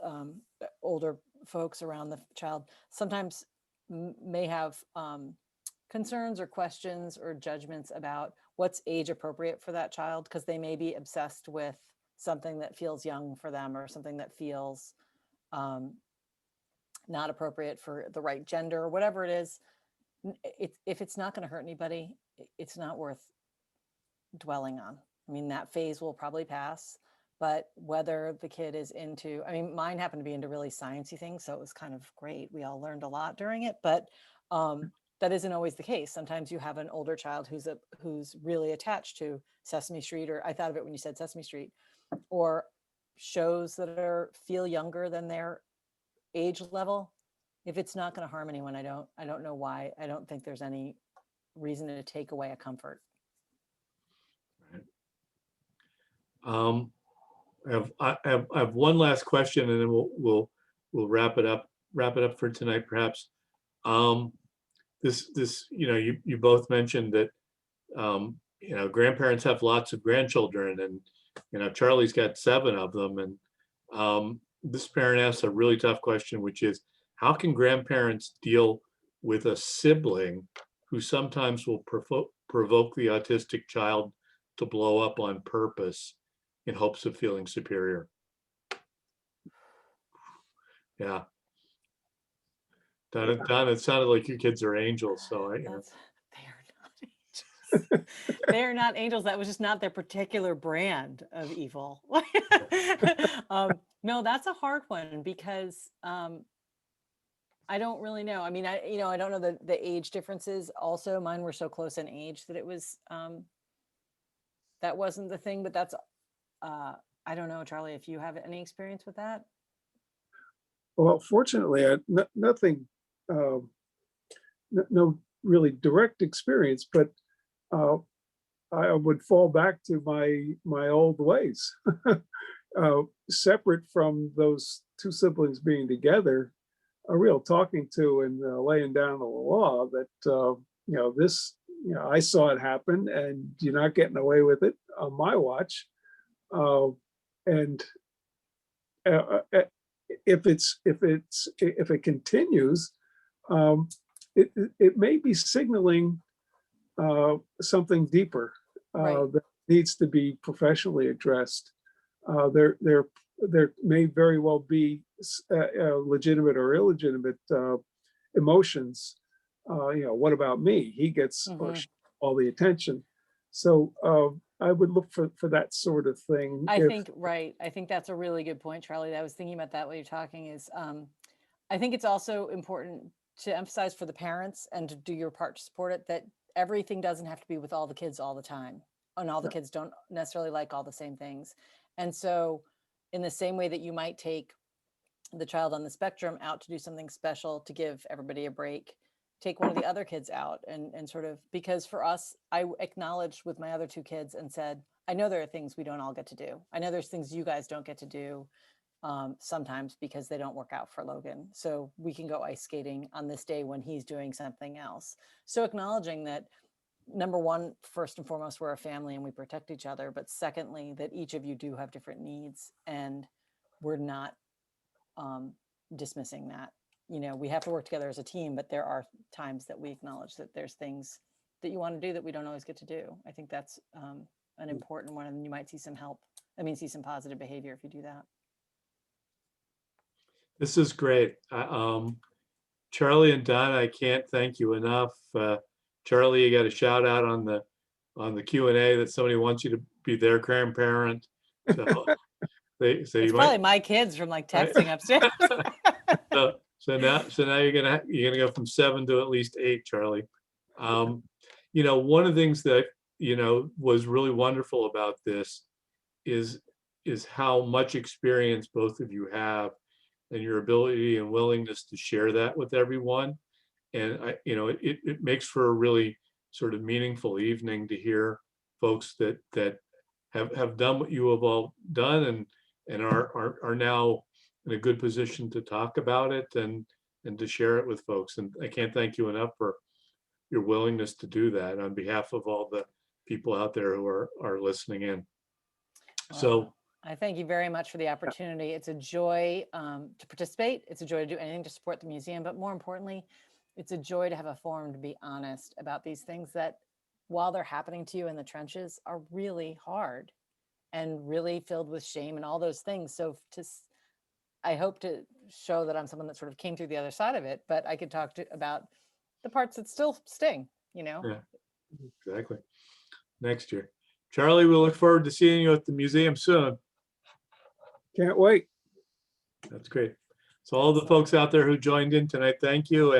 older folks around the child, sometimes may have concerns or questions or judgments about what's age appropriate for that child, because they may be obsessed with something that feels young for them or something that feels not appropriate for the right gender or whatever it is. If it's not going to hurt anybody, it's not worth dwelling on. I mean, that phase will probably pass, but whether the kid is into, I mean, mine happened to be into really sciencey things, so it was kind of great. We all learned a lot during it, but that isn't always the case. Sometimes you have an older child who's really attached to Sesame Street, or I thought of it when you said Sesame Street, or shows that feel younger than their age level. If it's not going to harm anyone, I don't know why. I don't think there's any reason to take away a comfort. I have one last question, and then we'll wrap it up for tonight, perhaps. This you both mentioned that grandparents have lots of grandchildren, and Charlie's got 7 of them, and this parent asks a really tough question, which is, how can grandparents deal with a sibling who sometimes will provoke the autistic child to blow up on purpose in hopes of feeling superior? Yeah. Donna, it sounded like your kids are angels, so They are not angels. They are not angels. That was just not their particular brand of evil. No, that's a hard one because I don't really know. I mean, I don't know the age differences. Also, mine were so close in age that it was that wasn't the thing. But that's I don't know, Charlie, if you have any experience with that. Well, fortunately, nothing, no really direct experience, but uh, I would fall back to my old ways. Separate from those two siblings being together, a real talking to and laying down the law that this, I saw it happen, and you're not getting away with it on my watch. And if it continues, it may be signaling something deeper Right. that needs to be professionally addressed. There may very well be legitimate or illegitimate emotions. What about me? He gets or Mhm. she all the attention. So I would look for that sort of thing. I If think, right. I think that's a really good point, Charlie. I was thinking about that while you're talking is I think it's also important to emphasize for the parents and to do your part to support it that everything doesn't have to be with all the kids all the time. And all the Yeah. kids don't necessarily like all the same things. And so, in the same way that you might take the child on the spectrum out to do something special to give everybody a break, take one of the other kids out and sort of, because for us, I acknowledged with my other two kids and said, I know there are things we don't all get to do. I know there's things you guys don't get to do sometimes because they don't work out for Logan. So we can go ice skating on this day when he's doing something else. So acknowledging that, number one, first and foremost, we're a family and we protect each other. But secondly, that each of you do have different needs and we're not dismissing that. We have to work together as a team, but there are times that we acknowledge that there's things that you want to do that we don't always get to do. I think that's an important one, and you might see some see some positive behavior if you do that. This is great. Charlie and Donna, I can't thank you enough. Charlie, you got a shout out on the Q&A that somebody wants you to be their grandparent. So It's you probably might. my kids from like Right? texting upstairs. So now you're gonna go from 7 to at least 8, Charlie. One of the things that was really wonderful about this is how much experience both of you have and your ability and willingness to share that with everyone. And it makes for a really sort of meaningful evening to hear folks that have done what you have all done and are now in a good position to talk about it and to share it with folks. And I can't thank you enough for your willingness to do that on behalf of all the people out there who are listening in. So I thank you very much for the opportunity. It's a joy to participate. It's a joy to do anything to support the museum, but more importantly, it's a joy to have a forum to be honest about these things that, while they're happening to you in the trenches, are really hard and really filled with shame and all those things. So I hope to show that I'm someone that sort of came through the other side of it, but I could talk about the parts that still sting, yeah, exactly. Next year. Charlie, we look forward to seeing you at the museum soon. Can't wait. That's great. So all the folks out there who joined in tonight, thank you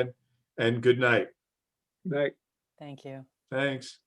and good night. Night. Thank you. Thanks.